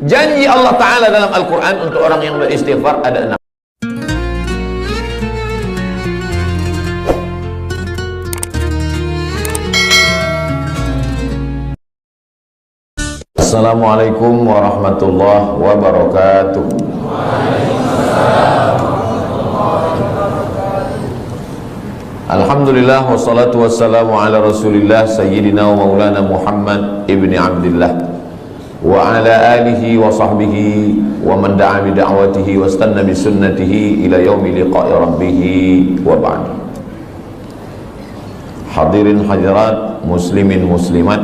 Janji Allah Ta'ala dalam Al-Quran untuk orang yang beristighfar ada 6. Assalamualaikum warahmatullahi wabarakatuh. Alhamdulillah wassalatu wassalamu ala rasulillah sayyidina wa maulana Muhammad ibni Abdillah wa ala alihi wa sahbihi wa man da'a bi da'watihi wa istanna bi sunnatihi ila yaumi liqa'i rabbih wa ba'd. Hadirin hadirat, muslimin muslimat,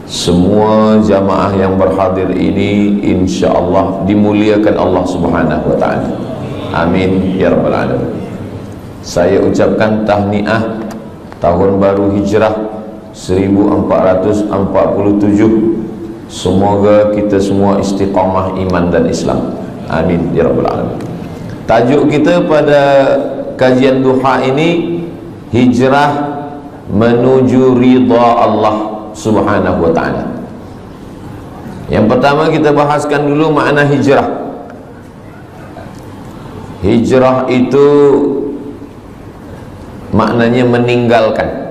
semua jamaah yang berhadir ini insyaallah dimuliakan Allah Subhanahu wa taala. Amin ya rabbal alamin. Saya ucapkan tahniah tahun baru hijrah 1447. Semoga kita semua istiqamah iman dan Islam. Amin ya rabbal alamin. Tajuk kita pada kajian duha ini, hijrah menuju ridha Allah Subhanahu wa ta'ala. Yang pertama kita bahaskan dulu makna hijrah. Hijrah itu maknanya meninggalkan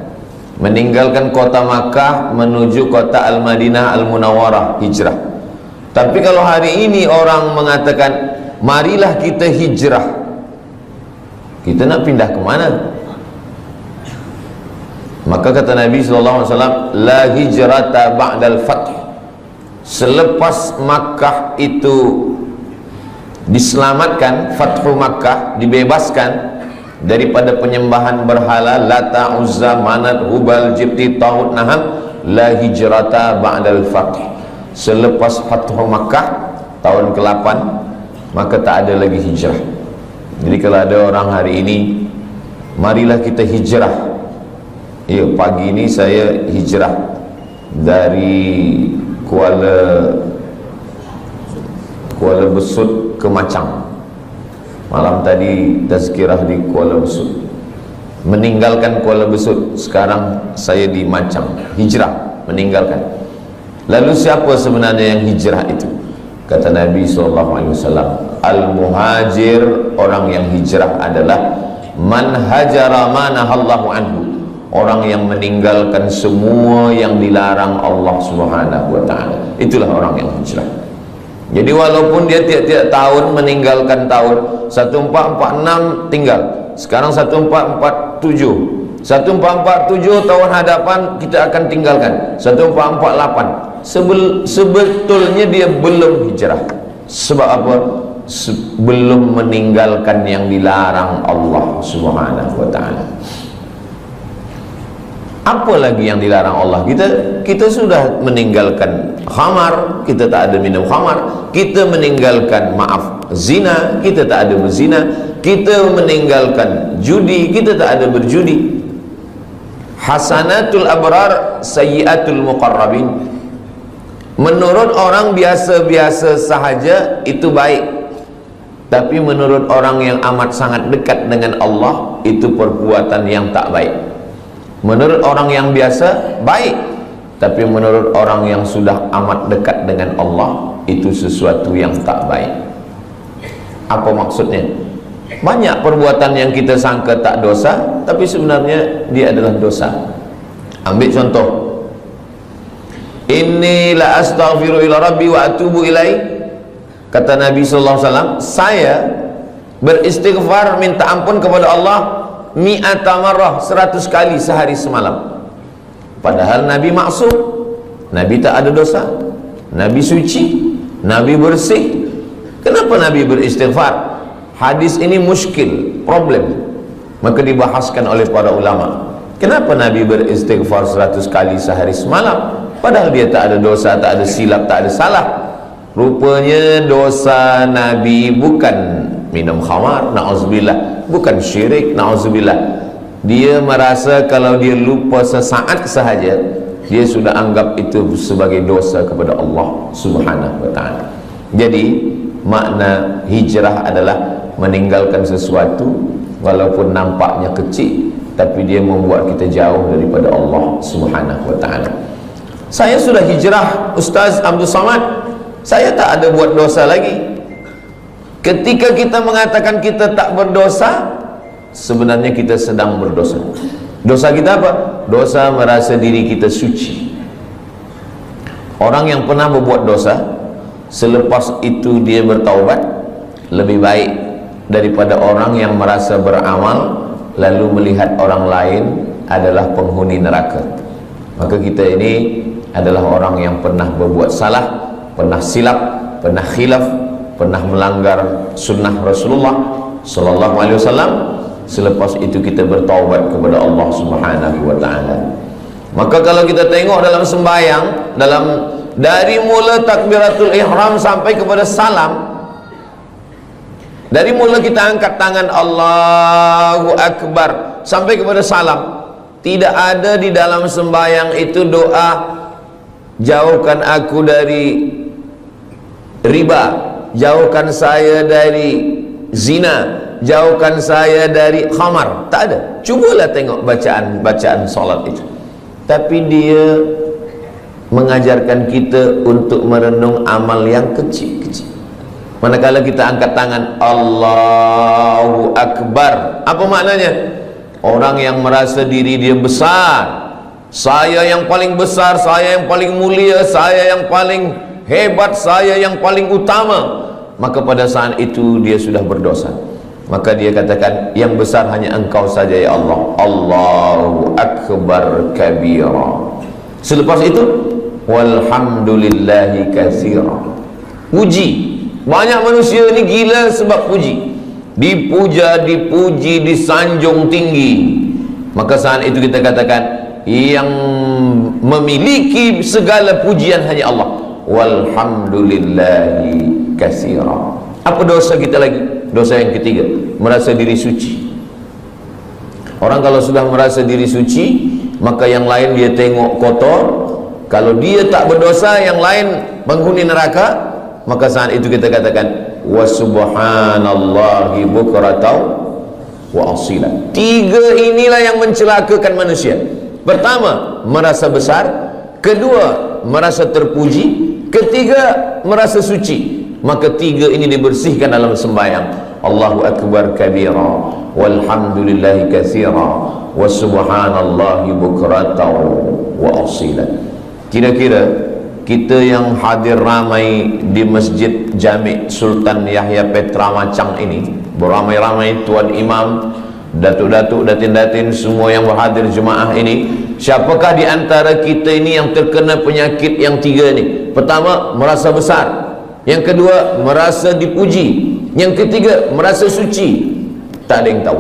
kota Makkah menuju kota Al-Madinah Al-Munawwarah, hijrah. Tapi kalau hari ini orang mengatakan marilah kita hijrah, kita nak pindah ke mana? Maka kata Nabi SAW, la hijrata ba'dal fath. Selepas Makkah itu diselamatkan, Fathu Makkah, dibebaskan daripada penyembahan berhala Lata, Uzza, Manat, Hubal, Jibti, Taghut, Naham, la hijrata ba'dal fath. Selepas Fathu Makkah tahun ke-8, maka tak ada lagi hijrah. Jadi kalau ada orang hari ini, marilah kita hijrah. Ya, pagi ini saya hijrah dari Kuala Besut ke Macang. Malam tadi tazkirah di Kuala Besut. Meninggalkan Kuala Besut, sekarang saya di Macang. Hijrah, meninggalkan. Lalu siapa sebenarnya yang hijrah itu? Kata Nabi SAW, al-muhajir, orang yang hijrah adalah man hajara ma nahallahu anhu, orang yang meninggalkan semua yang dilarang Allah Subhanahu wa ta'ala. Itulah orang yang hijrah. Jadi walaupun dia tiap-tiap tahun meninggalkan tahun 1446 tinggal, sekarang 1447, 1447 tahun hadapan kita akan tinggalkan 1448. Sebetulnya dia belum hijrah. Sebab apa? Belum meninggalkan yang dilarang Allah Subhanahu wa ta'ala. Apa lagi yang dilarang Allah? Kita sudah meninggalkan khamar, kita tak ada minum khamar. Kita meninggalkan, maaf, zina, kita tak ada berzina. Kita meninggalkan judi, kita tak ada berjudi. Hasanatul abrar, sayyiatul muqarrabin. Menurut orang biasa-biasa sahaja itu baik, tapi menurut orang yang amat sangat dekat dengan Allah, itu perbuatan yang tak baik. Menurut orang yang biasa baik, tapi menurut orang yang sudah amat dekat dengan Allah, itu sesuatu yang tak baik. Apa maksudnya? Banyak perbuatan yang kita sangka tak dosa, tapi sebenarnya dia adalah dosa. Ambil contoh, inni la astaghfiru ila rabbi wa atubu ilaih. Kata Nabi SAW, saya beristighfar, minta ampun kepada Allah mi'ata marrah, 100 kali sehari semalam. Padahal Nabi maksum, Nabi tak ada dosa, Nabi suci, Nabi bersih. Kenapa Nabi beristighfar? Hadis ini muskil, problem. Maka dibahaskan oleh para ulama, kenapa Nabi beristighfar 100 kali sehari semalam, padahal dia tak ada dosa, tak ada silap, tak ada salah. Rupanya dosa Nabi bukan minum khamar, na'udzubillah, bukan syirik, na'udzubillah. Dia merasa kalau dia lupa sesaat sahaja, dia sudah anggap itu sebagai dosa kepada Allah Subhanahu wa ta'ala. Jadi makna hijrah adalah meninggalkan sesuatu walaupun nampaknya kecil, tapi dia membuat kita jauh daripada Allah Subhanahu wa ta'ala. Saya sudah hijrah Ustaz Abdul Samad, saya tak ada buat dosa lagi. Ketika kita mengatakan kita tak berdosa, sebenarnya kita sedang berdosa. Dosa kita apa? Dosa merasa diri kita suci. Orang yang pernah berbuat dosa, selepas itu dia bertaubat, lebih baik daripada orang yang merasa beramal lalu melihat orang lain adalah penghuni neraka. Maka kita ini adalah orang yang pernah berbuat salah, pernah silap, pernah khilaf, pernah melanggar sunnah Rasulullah sallallahu alaihi wasallam. Selepas itu kita bertaubat kepada Allah Subhanahu wa taala. Maka kalau kita tengok dalam sembahyang, dari mula takbiratul ihram sampai kepada salam, dari mula kita angkat tangan Allahu Akbar sampai kepada salam, tidak ada di dalam sembahyang itu doa jauhkan aku dari riba, jauhkan saya dari zina, jauhkan saya dari khamar. Tak ada. Cubalah tengok bacaan solat itu. Tapi dia mengajarkan kita untuk merenung amal yang kecil-kecil. Manakala kita angkat tangan Allahu Akbar, apa maknanya? Orang yang merasa diri dia besar, saya yang paling besar, saya yang paling mulia, saya yang paling hebat, saya yang paling utama, maka pada saat itu dia sudah berdosa. Maka dia katakan, yang besar hanya engkau saja ya Allah. Allahu Akbar kabira. Selepas itu, walhamdulillahi katsira. Puji. Banyak manusia ni gila sebab puji. Dipuja, dipuji, disanjung tinggi. Maka saat itu kita katakan, yang memiliki segala pujian hanya Allah. Walhamdulillahi katsira. Apa dosa kita lagi? Dosa yang ketiga, merasa diri suci. Orang kalau sudah merasa diri suci, maka yang lain dia tengok kotor. Kalau dia tak berdosa, yang lain penghuni neraka, maka saat itu kita katakan wa subhanallahi bukratan wa asila. Tiga inilah yang mencelakakan manusia. Pertama, merasa besar. Kedua, merasa terpuji. Ketiga, merasa suci. Maka tiga ini dibersihkan dalam sembahyang. Allahu Akbar kabira, walhamdulillahi katsira, wa subhanallahi bukratan wa asila. Kira-kira kita yang hadir ramai di Masjid Jami' Sultan Yahya Petra Macang ini, beramai-ramai tuan imam, datuk-datuk, datin-datin, semua yang berhadir jemaah ini, siapakah di antara kita ini yang terkena penyakit yang tiga ni? Pertama, merasa besar. Yang kedua, merasa dipuji. Yang ketiga, merasa suci. Tak ada yang tahu.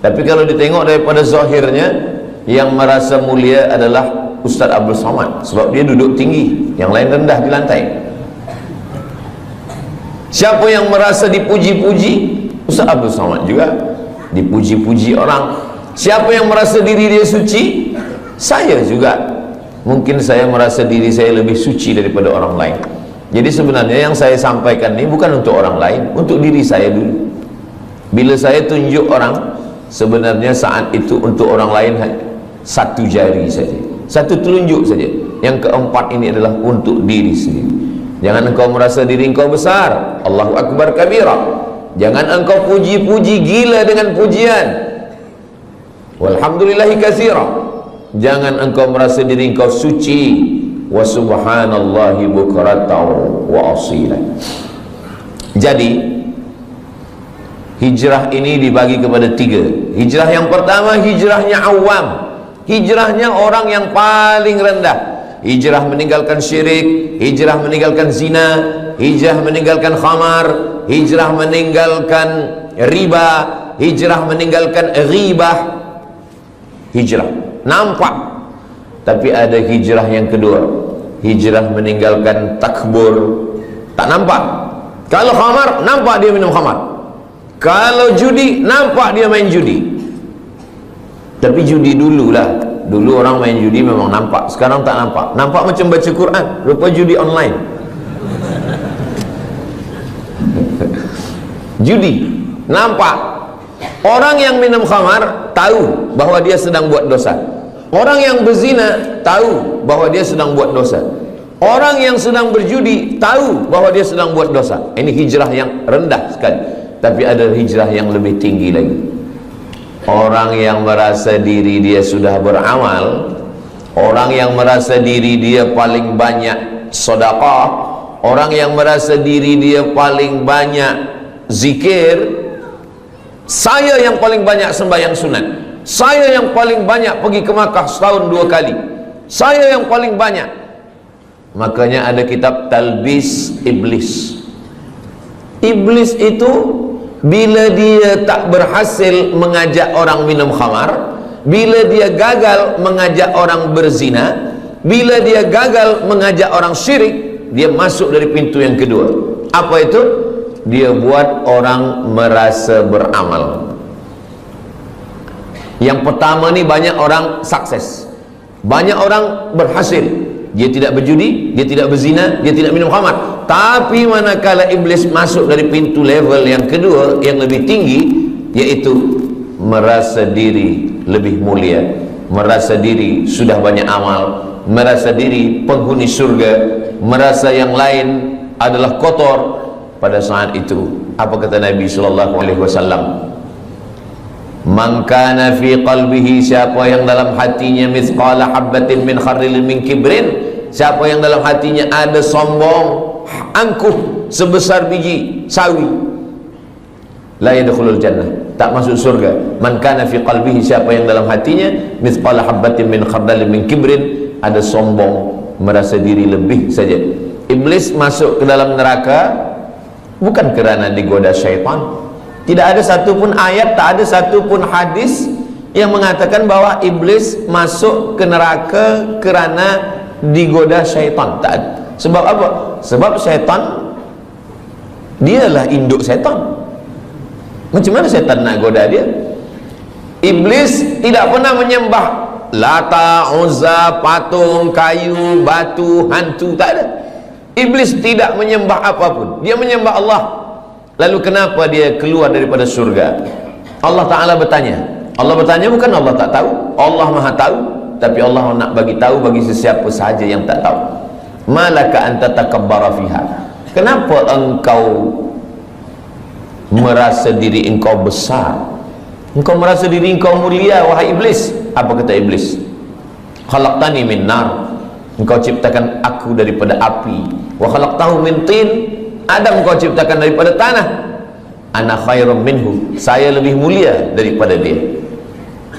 Tapi kalau ditengok daripada zahirnya, yang merasa mulia adalah Ustaz Abdul Samad, sebab dia duduk tinggi, yang lain rendah di lantai. Siapa yang merasa dipuji-puji? Ustaz Abdul Samad juga dipuji-puji orang. Siapa yang merasa diri dia suci? Saya juga. Mungkin saya merasa diri saya lebih suci daripada orang lain. Jadi sebenarnya yang saya sampaikan ini bukan untuk orang lain, untuk diri saya dulu. Bila saya tunjuk orang, sebenarnya saat itu untuk orang lain satu jari saja, satu telunjuk saja. Yang keempat ini adalah untuk diri sendiri. Jangan engkau merasa diri engkau besar. Allahu Akbar kabira. Jangan engkau puji-puji gila dengan pujian. Walhamdulillahi katsira. Jangan engkau merasa diri engkau suci. Wa subhanallahi bukratan wa asila. Jadi hijrah ini dibagi kepada tiga. Hijrah yang pertama, hijrahnya awam, hijrahnya orang yang paling rendah. Hijrah meninggalkan syirik, hijrah meninggalkan zina, hijrah meninggalkan khamar, hijrah meninggalkan riba, hijrah meninggalkan ghibah. Hijrah nampak. Tapi ada hijrah yang kedua, hijrah meninggalkan takbur. Tak nampak. Kalau khamar, nampak dia minum khamar. Kalau judi, nampak dia main judi. Tapi judi dululah. Dulu orang main judi memang nampak. Sekarang tak nampak. Nampak macam baca Quran, rupa judi online. Judi nampak. Orang yang minum khamar tahu bahawa dia sedang buat dosa. Orang yang berzina tahu bahwa dia sedang buat dosa. Orang yang sedang berjudi tahu bahwa dia sedang buat dosa. Ini hijrah yang rendah sekali. Tapi ada hijrah yang lebih tinggi lagi. Orang yang merasa diri dia sudah beramal, orang yang merasa diri dia paling banyak sedekah, orang yang merasa diri dia paling banyak zikir, saya yang paling banyak sembahyang sunat, saya yang paling banyak pergi ke Makkah setahun 2 kali, saya yang paling banyak. Makanya ada kitab Talbis Iblis. Iblis itu bila dia tak berhasil mengajak orang minum khamar, bila dia gagal mengajak orang berzina, bila dia gagal mengajak orang syirik, dia masuk dari pintu yang kedua. Apa itu? Dia buat orang merasa beramal. Yang pertama ni banyak orang sukses, banyak orang berhasil. Dia tidak berjudi, dia tidak berzina, dia tidak minum khamar. Tapi manakala iblis masuk dari pintu level yang kedua, yang lebih tinggi, yaitu merasa diri lebih mulia, merasa diri sudah banyak amal, merasa diri penghuni surga, merasa yang lain adalah kotor. Pada saat itu, apa kata Nabi SAW? Man kana fi qalbihi, siapa yang dalam hatinya mithqala habbatin min khardalin min kibrin, siapa yang dalam hatinya ada sombong, angkuh sebesar biji sawi, la yadkhulul jannah, tak masuk surga. Man kana fi qalbihi, siapa yang dalam hatinya mithqala habbatin min khardalin min kibrin, ada sombong, merasa diri lebih saja. Iblis masuk ke dalam neraka bukan kerana digoda syaitan. Tidak ada satu pun ayat, tak ada satu pun hadis yang mengatakan bahwa iblis masuk ke neraka kerana digoda syaitan. Tak ada. Sebab apa? Sebab syaitan dialah induk syaitan. Macam mana syaitan nak goda dia? Iblis tidak pernah menyembah Lata, Uzza, patung, kayu, batu, hantu, tak ada. Iblis tidak menyembah apapun. Dia menyembah Allah. Lalu kenapa dia keluar daripada surga? Allah Ta'ala bertanya. Allah bertanya bukan Allah tak tahu. Allah Maha tahu. Tapi Allah nak bagi tahu bagi sesiapa sahaja yang tak tahu. Malaka anta takabbara fiha. Kenapa engkau merasa diri engkau besar? Engkau merasa diri engkau mulia, wahai iblis. Apa kata iblis? Khalaqtani min nar. Engkau ciptakan aku daripada api. Wa khalaqtahu min tin. Adam kau ciptakan daripada tanah. Ana khairum minhu, saya lebih mulia daripada dia.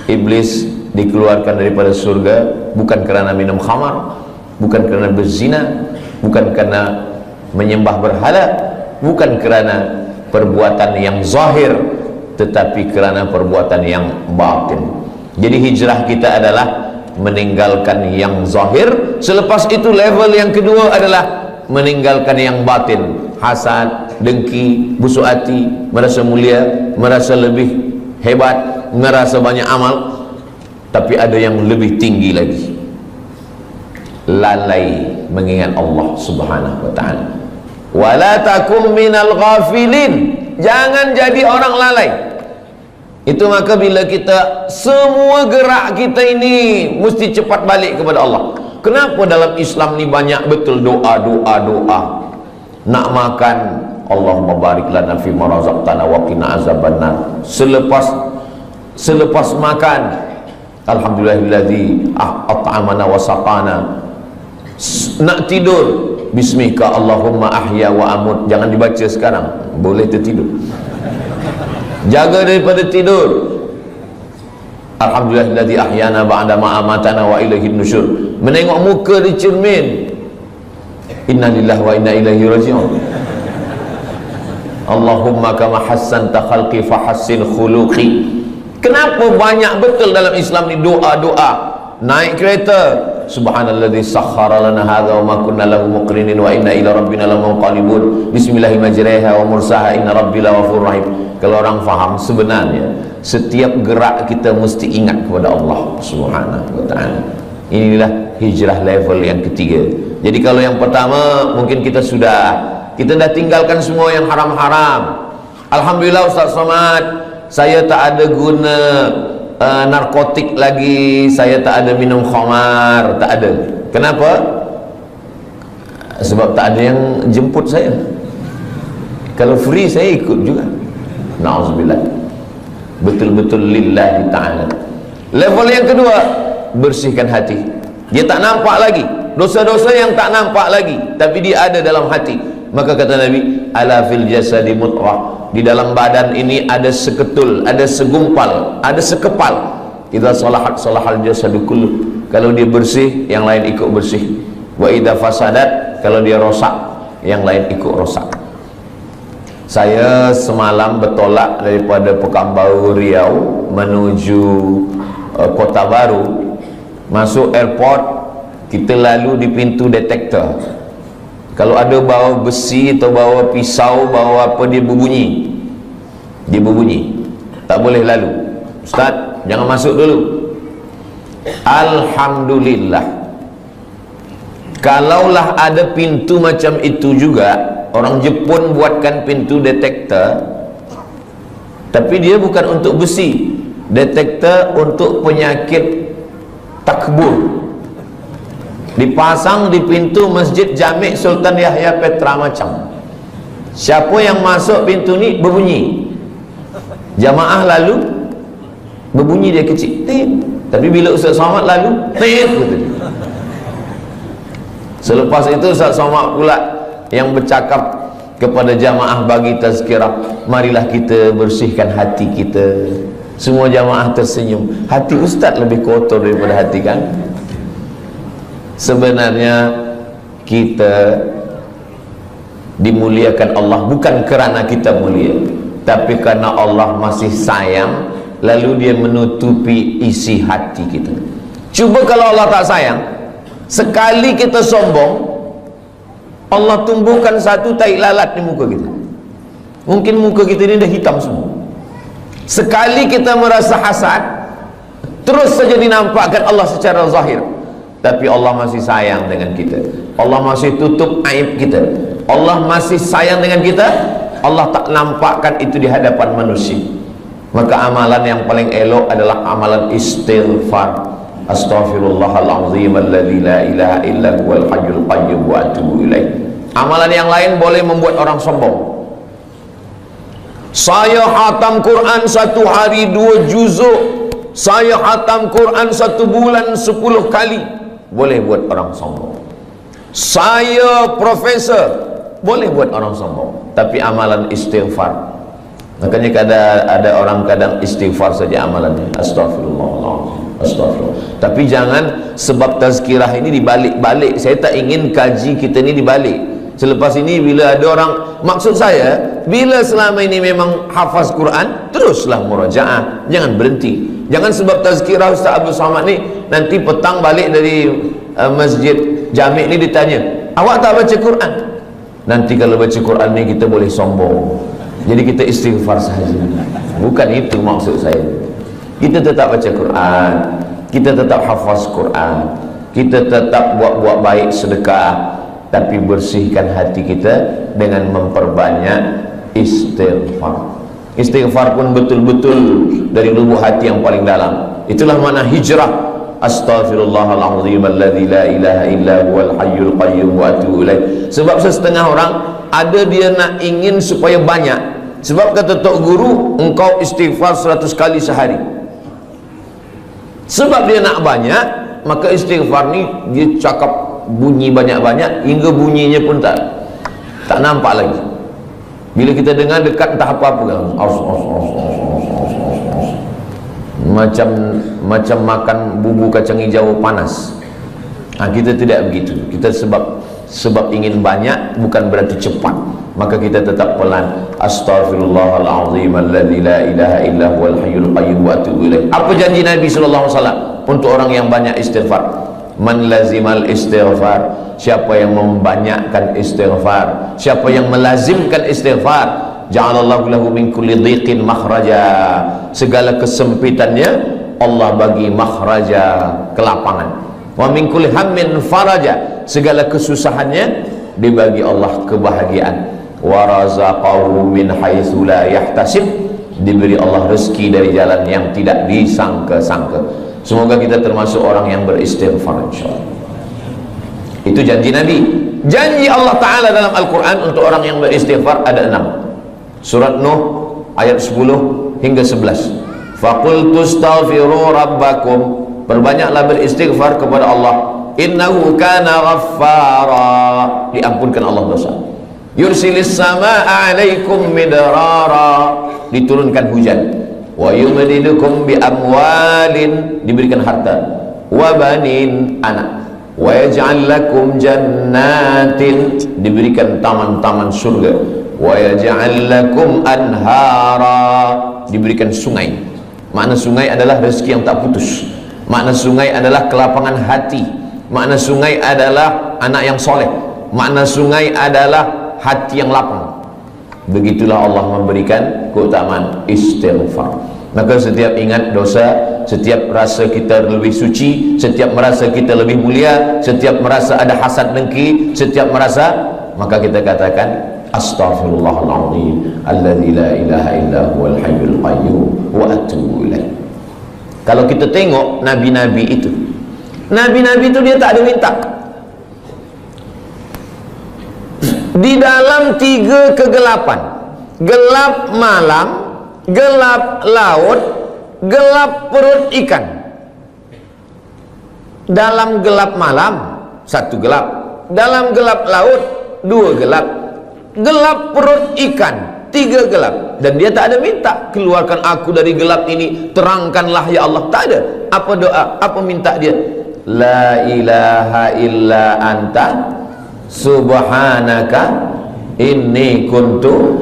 Iblis dikeluarkan daripada surga bukan kerana minum khamar, bukan kerana berzina, bukan kerana menyembah berhala, bukan kerana perbuatan yang zahir, tetapi kerana perbuatan yang batin. Jadi hijrah kita adalah meninggalkan yang zahir. Selepas itu level yang kedua adalah meninggalkan yang batin. Hasad, dengki, busuk hati, merasa mulia, merasa lebih hebat, merasa banyak amal. Tapi ada yang lebih tinggi lagi, lalai mengingat Allah Subhanahu wa ta'ala. Wala takum minal ghafilin, jangan jadi orang lalai. Itu maka bila kita semua gerak kita ini mesti cepat balik kepada Allah. Kenapa dalam Islam ni banyak betul doa. Nak makan, Allahumma barik lana fi ma razaqtana wa qina azabannar. Selepas makan, alhamdulillahilladzi at'amana wa saqana. Nak tidur, bismika Allahumma ahya wa amut. Jangan dibaca sekarang, boleh tertidur. Jaga daripada tidur. Alhamdulillahilladzi ahyana ba'da ma amatana wa ilaihin nusyur. Menengok muka di cermin, inna lillahi wa inna ilaihi raji'un. Allahumma kama hassanta khalqi fahassin khuluqi. Kenapa banyak betul dalam Islam ni doa-doa? Naik kereta, subhanalladzi sakhkhara lana hadza wa ma kunna lahu muqrinin wa inna ila rabbina lamunqalibun. Bismillahi majriha wa mursaha inna rabbil ghafurur rahim. Kalau orang faham, sebenarnya setiap gerak kita mesti ingat kepada Allah Subhanahu wa ta'ala. Inilah hijrah level yang ketiga. Jadi kalau yang pertama mungkin kita dah tinggalkan semua yang haram-haram. Alhamdulillah Ustaz Somad, saya tak ada guna narkotik lagi, saya tak ada minum khamar, tak ada. Kenapa? Sebab tak ada yang jemput saya. Kalau free saya ikut juga. Na'udzubillah. Betul-betul lillahi ta'ala. Level yang kedua, bersihkan hati. Dia tak nampak lagi dosa-dosa yang tak nampak lagi, tapi dia ada dalam hati. Maka kata Nabi, ala fil jasadi mudghah, di dalam badan ini ada seketul, ada segumpal, ada sekepal. Idza salahat salahal jasadu kullu. Kalau dia bersih, yang lain ikut bersih. Wa idza fasadat, kalau dia rosak, yang lain ikut rosak. Saya semalam bertolak daripada Pekanbaru Riau menuju Kota Baru. Masuk airport, kita lalu di pintu detektor. Kalau ada bawa besi atau bawa pisau, bawa apa, dia berbunyi. Dia berbunyi. Tak boleh lalu. Ustaz, jangan masuk dulu. Alhamdulillah. Kalaulah ada pintu macam itu juga, orang Jepun buatkan pintu detektor, tapi dia bukan untuk besi. Detektor untuk penyakit takbur, dipasang di pintu Masjid Jami' Sultan Yahya Petra Macam. Siapa yang masuk pintu ni berbunyi, jamaah lalu berbunyi dia kecil, tit. Tapi bila Ustaz Somad lalu, tit. Selepas itu Ustaz Somad pula yang bercakap kepada jamaah bagi tazkirah, marilah kita bersihkan hati kita. Semua jamaah tersenyum. Hati Ustaz lebih kotor daripada hati kan? Sebenarnya kita dimuliakan Allah bukan kerana kita mulia, tapi kerana Allah masih sayang, lalu dia menutupi isi hati kita. Cuba kalau Allah tak sayang, sekali kita sombong, Allah tumbuhkan satu tai lalat di muka kita. Mungkin muka kita ini dah hitam semua. Sekali kita merasa hasad, terus saja dinampakkan Allah secara zahir, tapi Allah masih sayang dengan kita. Allah masih tutup aib kita. Allah masih sayang dengan kita. Allah tak nampakkan itu di hadapan manusia. Maka amalan yang paling elok adalah amalan istighfar. Astaghfirullahalazim alladzi la ilaha illa huwal hayyul qayyum wa atubu ilaih. Amalan yang lain boleh membuat orang sombong. Saya khatam Quran 1 hari 2 juzuk, saya khatam Quran 1 bulan 10 kali, boleh buat orang sombong. Saya profesor, boleh buat orang sombong. Tapi amalan istighfar, makanya ada orang kadang istighfar saja amalannya, astagfirullah, astagfirullah. Tapi jangan sebab tazkirah ini dibalik-balik. Saya tak ingin kaji kita ni dibalik. Selepas ini bila ada orang, maksud saya, bila selama ini memang hafaz Quran, teruslah murajaah, jangan berhenti. Jangan sebab tazkirah Ustaz Abdul Somad ni, nanti petang balik dari Masjid Jami' ni ditanya, awak tak baca Quran? Nanti kalau baca Quran ni kita boleh sombong. Jadi kita istighfar sahaja. Bukan itu maksud saya. Kita tetap baca Quran, kita tetap hafaz Quran, kita tetap buat baik sedekah, tapi bersihkan hati kita dengan memperbanyak istighfar. Istighfar pun betul-betul dari lubuk hati yang paling dalam. Itulah makna hijrah. Astaghfirullahalazim alladzi la ilaha illa huwal hayyul qayyum wa atubu ilaih. Sebab setengah orang ada dia nak ingin supaya banyak. Sebab kata tok guru, engkau istighfar 100 kali sehari. Sebab dia nak banyak, maka istighfar ni dia cakap bunyi banyak-banyak hingga bunyinya pun tak nampak lagi. Bila kita dengar dekat entah apa-apa kan, macam makan bumbu kacang hijau panas. Kita tidak begitu. Kita sebab ingin banyak bukan berarti cepat, maka kita tetap pelan. Astaghfirullahalazim alladzi la ilaha illa huwal hayyul qayyum wa atubu ilaih. Apa janji Nabi sallallahu alaihi wasallam untuk orang yang banyak istighfar? Man lazimal istighfar, siapa yang membanyakkan istighfar, siapa yang melazimkan istighfar, ja'alallahu lahu min kulli dhiqin makhraja, segala kesempitannya Allah bagi makhraja, kelapangan. Wa min kulli hammin faraja, segala kesusahannya dibagi Allah kebahagiaan. Wa razaqahu min haitsu la yahtasib, diberi Allah rezeki dari jalan yang tidak disangka-sangka. Semoga kita termasuk orang yang beristighfar insyaallah. Itu janji Nabi. Janji Allah Ta'ala dalam Al-Quran untuk orang yang beristighfar ada 6. Surat Nuh ayat 10 hingga 11. Faqultu astaghfiru rabbakum, perbanyaklah beristighfar kepada Allah. Innahu kana ghaffara, diampunkan Allah dosa. Yursilis samaa'a 'alaikum midrara, diturunkan hujan. Wa yumdidukum bi amwalin, diberikan harta. Wa banin, anak. Wa yaj'al lakum jannatin, diberikan taman-taman surga. Wa yaj'al lakum anhara, diberikan sungai. Makna sungai adalah rezeki yang tak putus. Makna sungai adalah kelapangan hati. Makna sungai adalah anak yang soleh. Makna sungai adalah hati yang lapang. Begitulah Allah memberikan keutamaan istighfar. Maka setiap ingat dosa, setiap rasa kita lebih suci, setiap merasa kita lebih mulia, setiap merasa ada hasad dengki, setiap merasa, maka kita katakan astaghfirullahaladzim alladzi la ilaha illa huwal hayyul qayyum wa atubu ilaih. Kalau kita tengok nabi-nabi itu, nabi-nabi itu dia tak ada minta. Di dalam 3 kegelapan, gelap malam, gelap laut, gelap perut ikan. Dalam gelap malam 1 gelap, dalam gelap laut 2 gelap, gelap perut ikan 3 gelap. Dan dia tak ada minta, keluarkan aku dari gelap ini, terangkanlah ya Allah. Tak ada. Apa doa? Apa minta dia? La ilaha illa anta subhanaka inni kuntu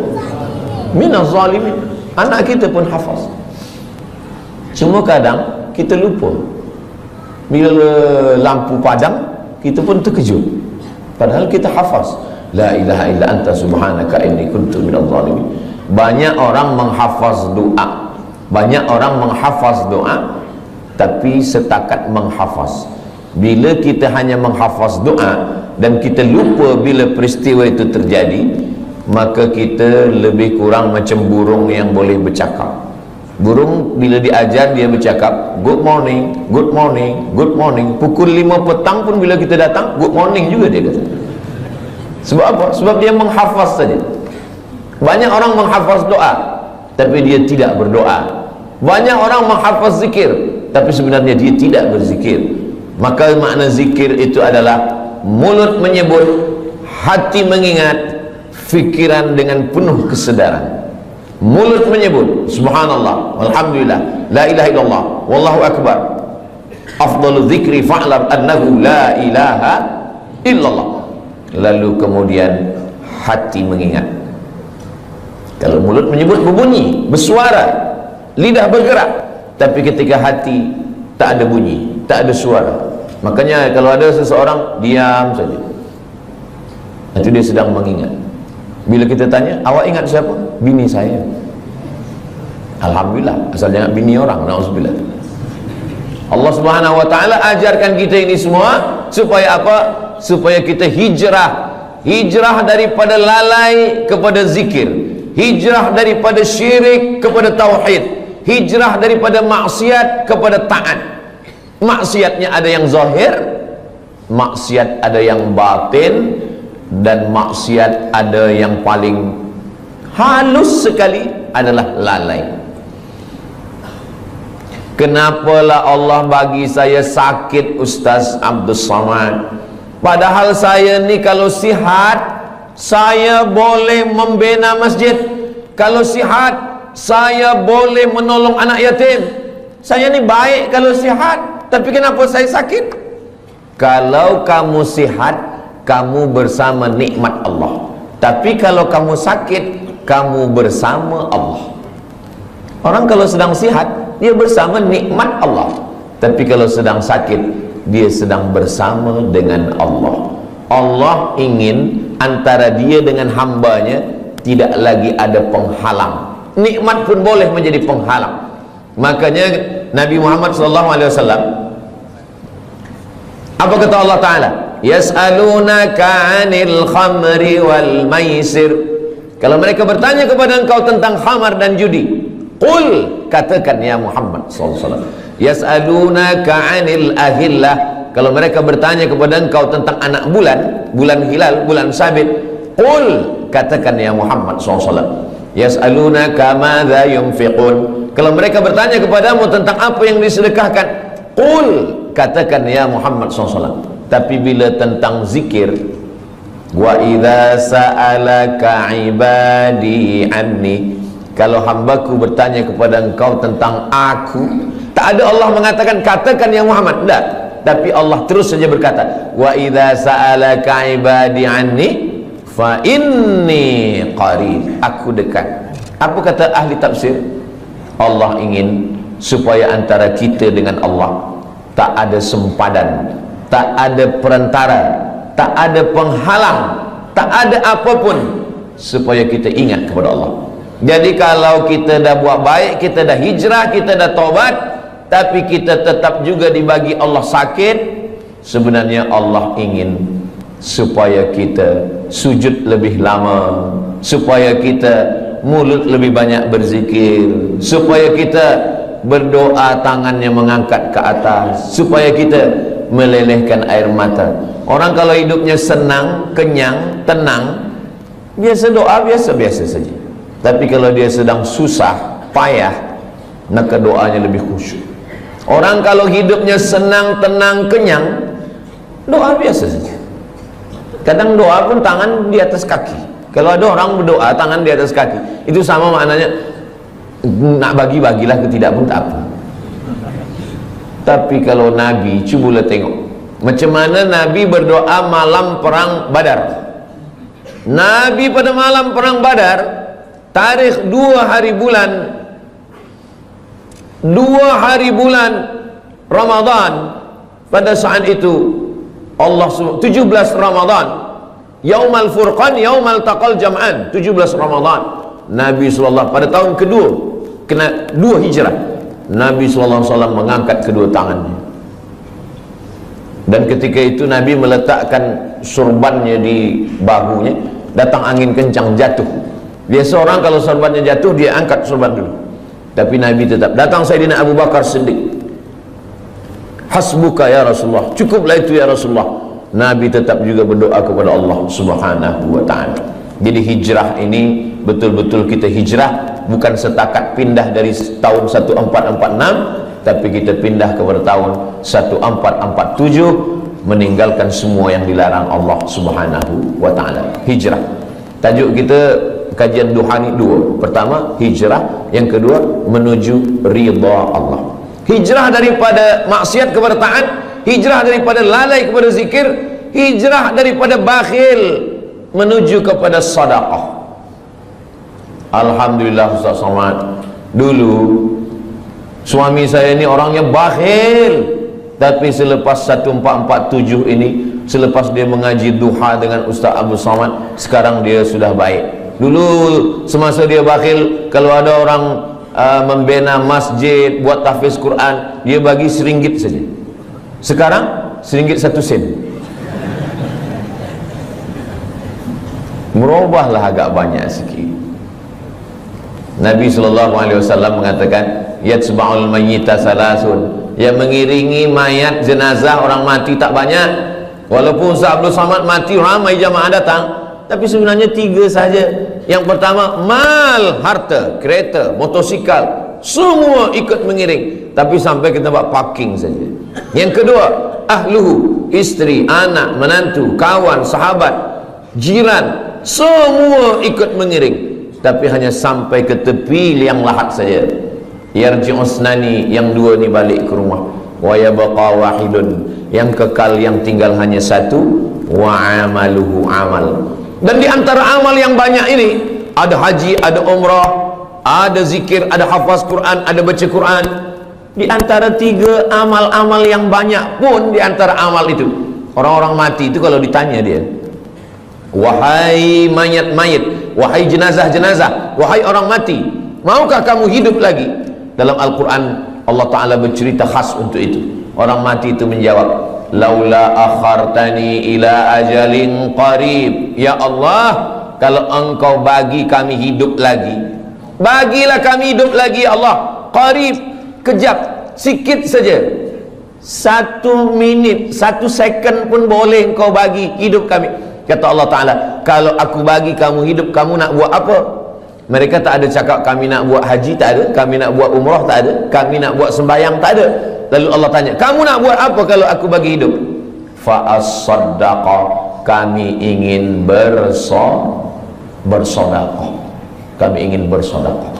minaz zalimin. Anak kita pun hafaz. Cuma kadang kita lupa. Bila lampu padam, kita pun terkejut. Padahal kita hafaz. La ilaha illa anta subhanaka inni kuntu minaz zalimin. Banyak orang menghafaz doa. Banyak orang menghafaz doa, tapi setakat menghafaz. Bila kita hanya menghafaz doa dan kita lupa bila peristiwa itu terjadi, maka kita lebih kurang macam burung yang boleh bercakap. Burung bila diajar dia bercakap, good morning, good morning, good morning. Pukul 5 petang pun bila kita datang, good morning juga dia kata. Sebab apa? Sebab dia menghafaz saja. Banyak orang menghafaz doa, tapi dia tidak berdoa. Banyak orang menghafaz zikir, tapi sebenarnya dia tidak berzikir. Maka makna zikir itu adalah mulut menyebut, hati mengingat, fikiran dengan penuh kesedaran. Mulut menyebut subhanallah, alhamdulillah, la ilaha illallah, wallahu akbar, afdalu dzikri fa'lam annahu la ilaha illallah. Lalu kemudian hati mengingat. Kalau mulut menyebut berbunyi, bersuara, lidah bergerak, tapi ketika hati tak ada bunyi, tak ada suara. Makanya kalau ada seseorang diam saja, itu dia sedang mengingat. Bila kita tanya, awak ingat siapa? Bini saya. Alhamdulillah, asal jangan bini orang, na'udzubillah. Allah Subhanahu wa taala ajarkan kita ini semua supaya apa? Supaya kita hijrah. Hijrah daripada lalai kepada zikir, hijrah daripada syirik kepada tauhid, hijrah daripada maksiat kepada taat. Maksiatnya ada yang zahir, maksiat ada yang batin, dan maksiat ada yang paling halus sekali adalah lalai. Kenapalah Allah bagi saya sakit, Ustaz Abdul Samad? Padahal saya ni kalau sihat, saya boleh membina masjid. Kalau sihat, saya boleh menolong anak yatim. Saya ni baik kalau sihat, tapi kenapa saya sakit? Kalau kamu sihat, kamu bersama nikmat Allah. Tapi kalau kamu sakit, kamu bersama Allah. Orang kalau sedang sihat, dia bersama nikmat Allah. Tapi kalau sedang sakit, dia sedang bersama dengan Allah. Allah ingin antara dia dengan hambanya tidak lagi ada penghalang. Nikmat pun boleh menjadi penghalang. Makanya Nabi Muhammad SAW, apa kata Allah Ta'ala? Yas'alunaka 'anil khamri wal maisir. Kalau mereka bertanya kepada engkau tentang khamar dan judi, qul, katakan ya Muhammad SAW, yas'alunaka 'anil ahillah, kalau mereka bertanya kepada engkau tentang anak bulan, bulan hilal, bulan sabit, qul, katakan ya Muhammad SAW, yas'alunaka madza yunfiqun, kalau mereka bertanya kepadamu tentang apa yang disedekahkan, qul, katakan ya Muhammad SAW. Tapi bila tentang zikir, wa idza sa'alaka ibadi anni, kalau hambaku bertanya kepada engkau tentang aku, tak ada Allah mengatakan katakan ya Muhammad, tidak, tapi Allah terus saja berkata, wa idza sa'alaka ibadi anni fa inni qarib, aku dekat. Apa kata ahli tafsir? Allah ingin supaya antara kita dengan Allah tak ada sempadan, tak ada perantara, tak ada penghalang, tak ada apapun, supaya kita ingat kepada Allah. Jadi kalau kita dah buat baik, kita dah hijrah, kita dah taubat, tapi kita tetap juga dibagi Allah sakit, sebenarnya Allah ingin supaya kita sujud lebih lama, supaya kita mulut lebih banyak berzikir, supaya kita berdoa tangannya mengangkat ke atas, supaya kita melelehkan air mata. Orang kalau hidupnya senang, kenyang, tenang, biasa doa biasa-biasa saja. Tapi kalau dia sedang susah, payah, maka doanya lebih khusyuk. Orang kalau hidupnya senang, tenang, kenyang, doa biasa saja. Kadang doa pun tangan di atas kaki. Kalau ada orang berdoa tangan di atas kaki, itu sama maknanya nak bagi-bagilah, ketidak pun tak apa. Tapi kalau Nabi, cubalah tengok macam mana Nabi berdoa malam perang Badar. Nabi pada malam perang Badar, tarikh 2 hari bulan Ramadan, pada saat itu Allah 17 Ramadan, Yaumal Furqan, Yaumal Taqal Jam'an, 17 Ramadan, Nabi SAW pada tahun kedua, kena 2 hijrah, Nabi SAW mengangkat kedua tangannya, dan ketika itu Nabi meletakkan surbannya di bahunya, datang angin kencang, jatuh. Biasa orang kalau sorbannya jatuh, dia angkat sorban dulu, tapi Nabi tetap. Datang Sayyidina Abu Bakar Siddiq, hasbuka ya Rasulullah, cukuplah itu ya Rasulullah. Nabi tetap juga berdoa kepada Allah Subhanahu wa ta'ala. Jadi hijrah ini betul-betul kita hijrah, bukan setakat pindah dari tahun 1446, tapi kita pindah kepada tahun 1447, meninggalkan semua yang dilarang Allah Subhanahu wa ta'ala. Hijrah. Tajuk kita kajian duhani 2. Pertama hijrah, yang kedua menuju ridha Allah. Hijrah daripada maksiat kepada taat, hijrah daripada lalai kepada zikir, hijrah daripada bakhil menuju kepada sedekah. Alhamdulillah Ustaz Somad, dulu suami saya ini orangnya bakhil, tapi selepas 1447 ini, selepas dia mengaji duha dengan Ustaz Abu Somad, sekarang dia sudah baik. Dulu semasa dia bakhil, kalau ada orang membina masjid, buat tahfiz Quran, dia bagi RM1 saja. Sekarang RM1 1 sen. Merubahlah agak banyak sikit. Nabi SAW mengatakan, yatsba'ul mayyita salasun, yang mengiringi mayat jenazah orang mati tak banyak. Walaupun Ustaz Abdul Samad mati, ramai jamaah datang, tapi sebenarnya 3 saja. Yang pertama, mal, harta, kereta, motosikal, semua ikut mengiring, tapi sampai ke tempat parking saja. Yang kedua, ahluhu, isteri, anak, menantu, kawan, sahabat, jiran, semua ikut mengiring, tapi hanya sampai ke tepi liang lahat saja. Yarji'usnani, yang 2 ni balik ke rumah. Wa yabqa wahidun, yang kekal, yang tinggal hanya 1. Wa amaluhu amal. Dan di antara amal yang banyak ini, ada haji, ada umrah, ada zikir, ada hafaz Quran, ada baca Quran. Di antara 3 amal-amal yang banyak pun, di antara amal itu, orang-orang mati itu kalau ditanya dia, wahai mayat-mayat, wahai jenazah-jenazah, wahai orang mati, maukah kamu hidup lagi? Dalam Al-Quran Allah Ta'ala bercerita khas untuk itu. Orang mati itu menjawab, laula akhartani ila ajalin qarib, ya Allah, kalau engkau bagi kami hidup lagi, bagilah kami hidup lagi ya Allah, qarib, kejap, sikit saja, 1 minit, 1 second pun boleh engkau bagi hidup kami. Kata Allah Ta'ala, kalau aku bagi kamu hidup, kamu nak buat apa? Mereka tak ada cakap kami nak buat haji, tak ada. Kami nak buat umrah, tak ada. Kami nak buat sembahyang, tak ada. Lalu Allah tanya, kamu nak buat apa kalau aku bagi hidup? Fa'as-saddaqa, kami ingin bersedekah. Kami ingin bersedekah.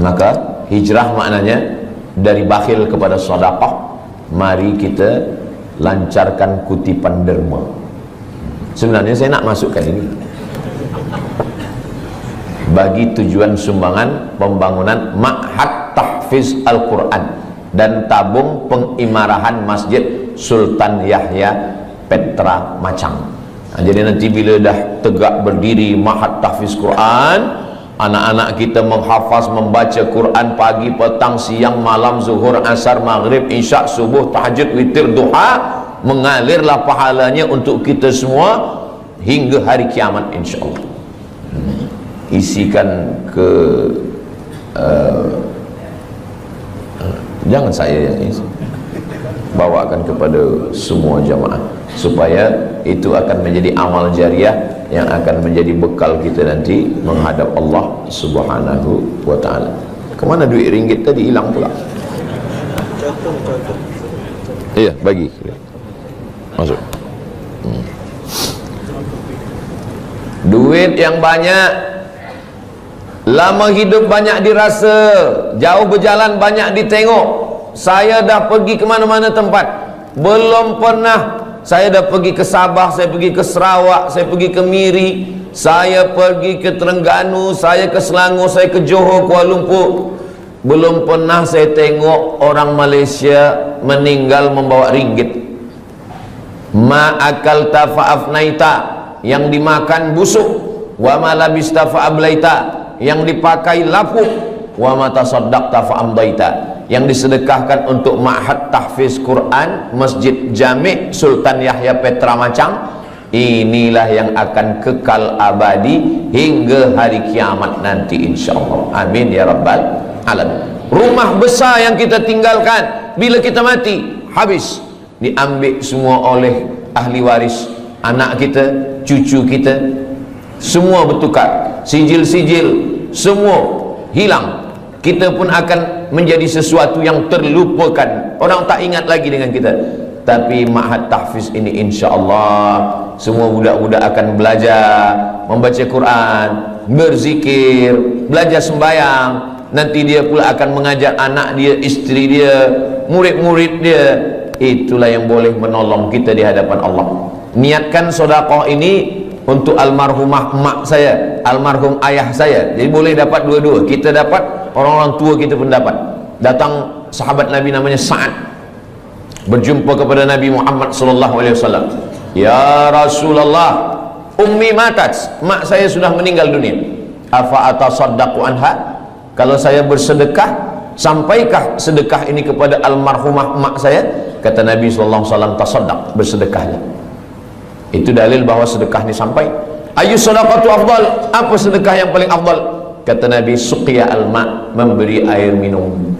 Maka hijrah maknanya dari bakhil kepada sedekah. Mari kita lancarkan kutipan derma. Sebenarnya saya nak masukkan ini bagi tujuan sumbangan pembangunan Ma'had Tahfiz Al-Quran dan tabung pengimarahan Masjid Sultan Yahya Petra Macang. Jadi nanti bila dah tegak berdiri Ma'had Tahfiz Quran, anak-anak kita menghafaz, membaca Quran pagi, petang, siang, malam, zuhur, asar, maghrib, isyak, subuh, tahajud, witir, duha, mengalirlah pahalanya untuk kita semua hingga hari kiamat insyaAllah. Isikan ke jangan saya yang isi, bawakan kepada semua jamaah, supaya itu akan menjadi amal jariah yang akan menjadi bekal kita nanti menghadap Allah Subhanahu wa ta'ala. Kemana duit ringgit tadi? Hilang pula. Iya, bagi masuk. Duit yang banyak, lama hidup banyak dirasa, jauh berjalan banyak ditengok. Saya dah pergi ke mana-mana tempat, belum pernah. Saya dah pergi ke Sabah, saya pergi ke Sarawak, saya pergi ke Miri, saya pergi ke Terengganu, saya ke Selangor, saya ke Johor, Kuala Lumpur. Belum pernah saya tengok orang Malaysia meninggal membawa ringgit. Ma'akal tafa'afnaita, yang dimakan busuk. Wa ma labista fa'ablaita, yang dipakai lapuk. Wa ma tasaddaqta fa'amdaita, yang disedekahkan untuk Ma'had Tahfiz Quran Masjid Jami' Sultan Yahya Petra Macang, inilah yang akan kekal abadi hingga hari kiamat nanti insyaAllah. Amin ya rabbal alamin. Rumah besar yang kita tinggalkan, bila kita mati, habis, diambil semua oleh ahli waris, anak kita, cucu kita, semua bertukar, sijil-sijil semua hilang. Kita pun akan menjadi sesuatu yang terlupakan, orang tak ingat lagi dengan kita. Tapi Ma'had Tahfiz ini insya-Allah semua budak-budak akan belajar membaca Quran, berzikir, belajar sembahyang. Nanti dia pula akan mengajar anak dia, isteri dia, murid-murid dia. Itulah yang boleh menolong kita di hadapan Allah. Niatkan sedekah ini untuk almarhumah mak saya, almarhum ayah saya. Jadi boleh dapat dua-dua. Kita dapat, orang-orang tua kita pun dapat. Datang sahabat Nabi namanya Sa'ad, berjumpa kepada Nabi Muhammad SAW. Ya Rasulullah, ummi matat, mak saya sudah meninggal dunia. Afa atasaddaqu anha, kalau saya bersedekah, sampaikah sedekah ini kepada almarhumah mak saya? Kata Nabi SAW, tasaddaq, bersedekahlah. Itu dalil bahawa sedekah ini sampai. Ayu sedekatu afdal, apa sedekah yang paling afdal? Kata Nabi, suqiya al-ma', memberi air minum.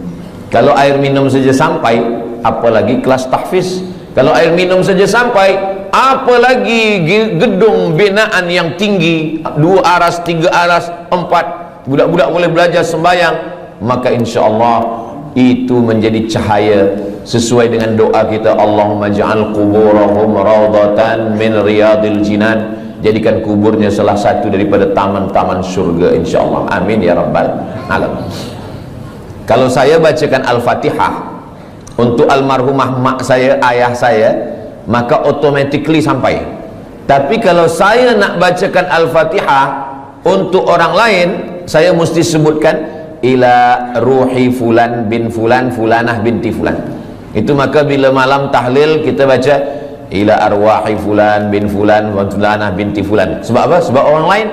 Kalau air minum saja sampai, apalagi kelas tahfiz. Kalau air minum saja sampai, apalagi gedung binaan yang tinggi, 2 aras, 3 aras, 4, budak-budak boleh belajar sembahyang. Maka insya-Allah itu menjadi cahaya sesuai dengan doa kita, Allahumma ja'al quburahum rawdatan min riyadil jinan, jadikan kuburnya salah satu daripada taman-taman surga insyaAllah. Amin ya rabbal alamin. Kalau saya bacakan Al-Fatihah untuk almarhumah mak saya, ayah saya, maka automatically sampai. Tapi kalau saya nak bacakan Al-Fatihah untuk orang lain, saya mesti sebutkan ila ruhi fulan bin fulan, fulanah binti fulan. Itu maka bila malam tahlil kita baca ila arwahi fulan bin fulan wa fulanah binti fulan. Sebab apa? Sebab orang lain,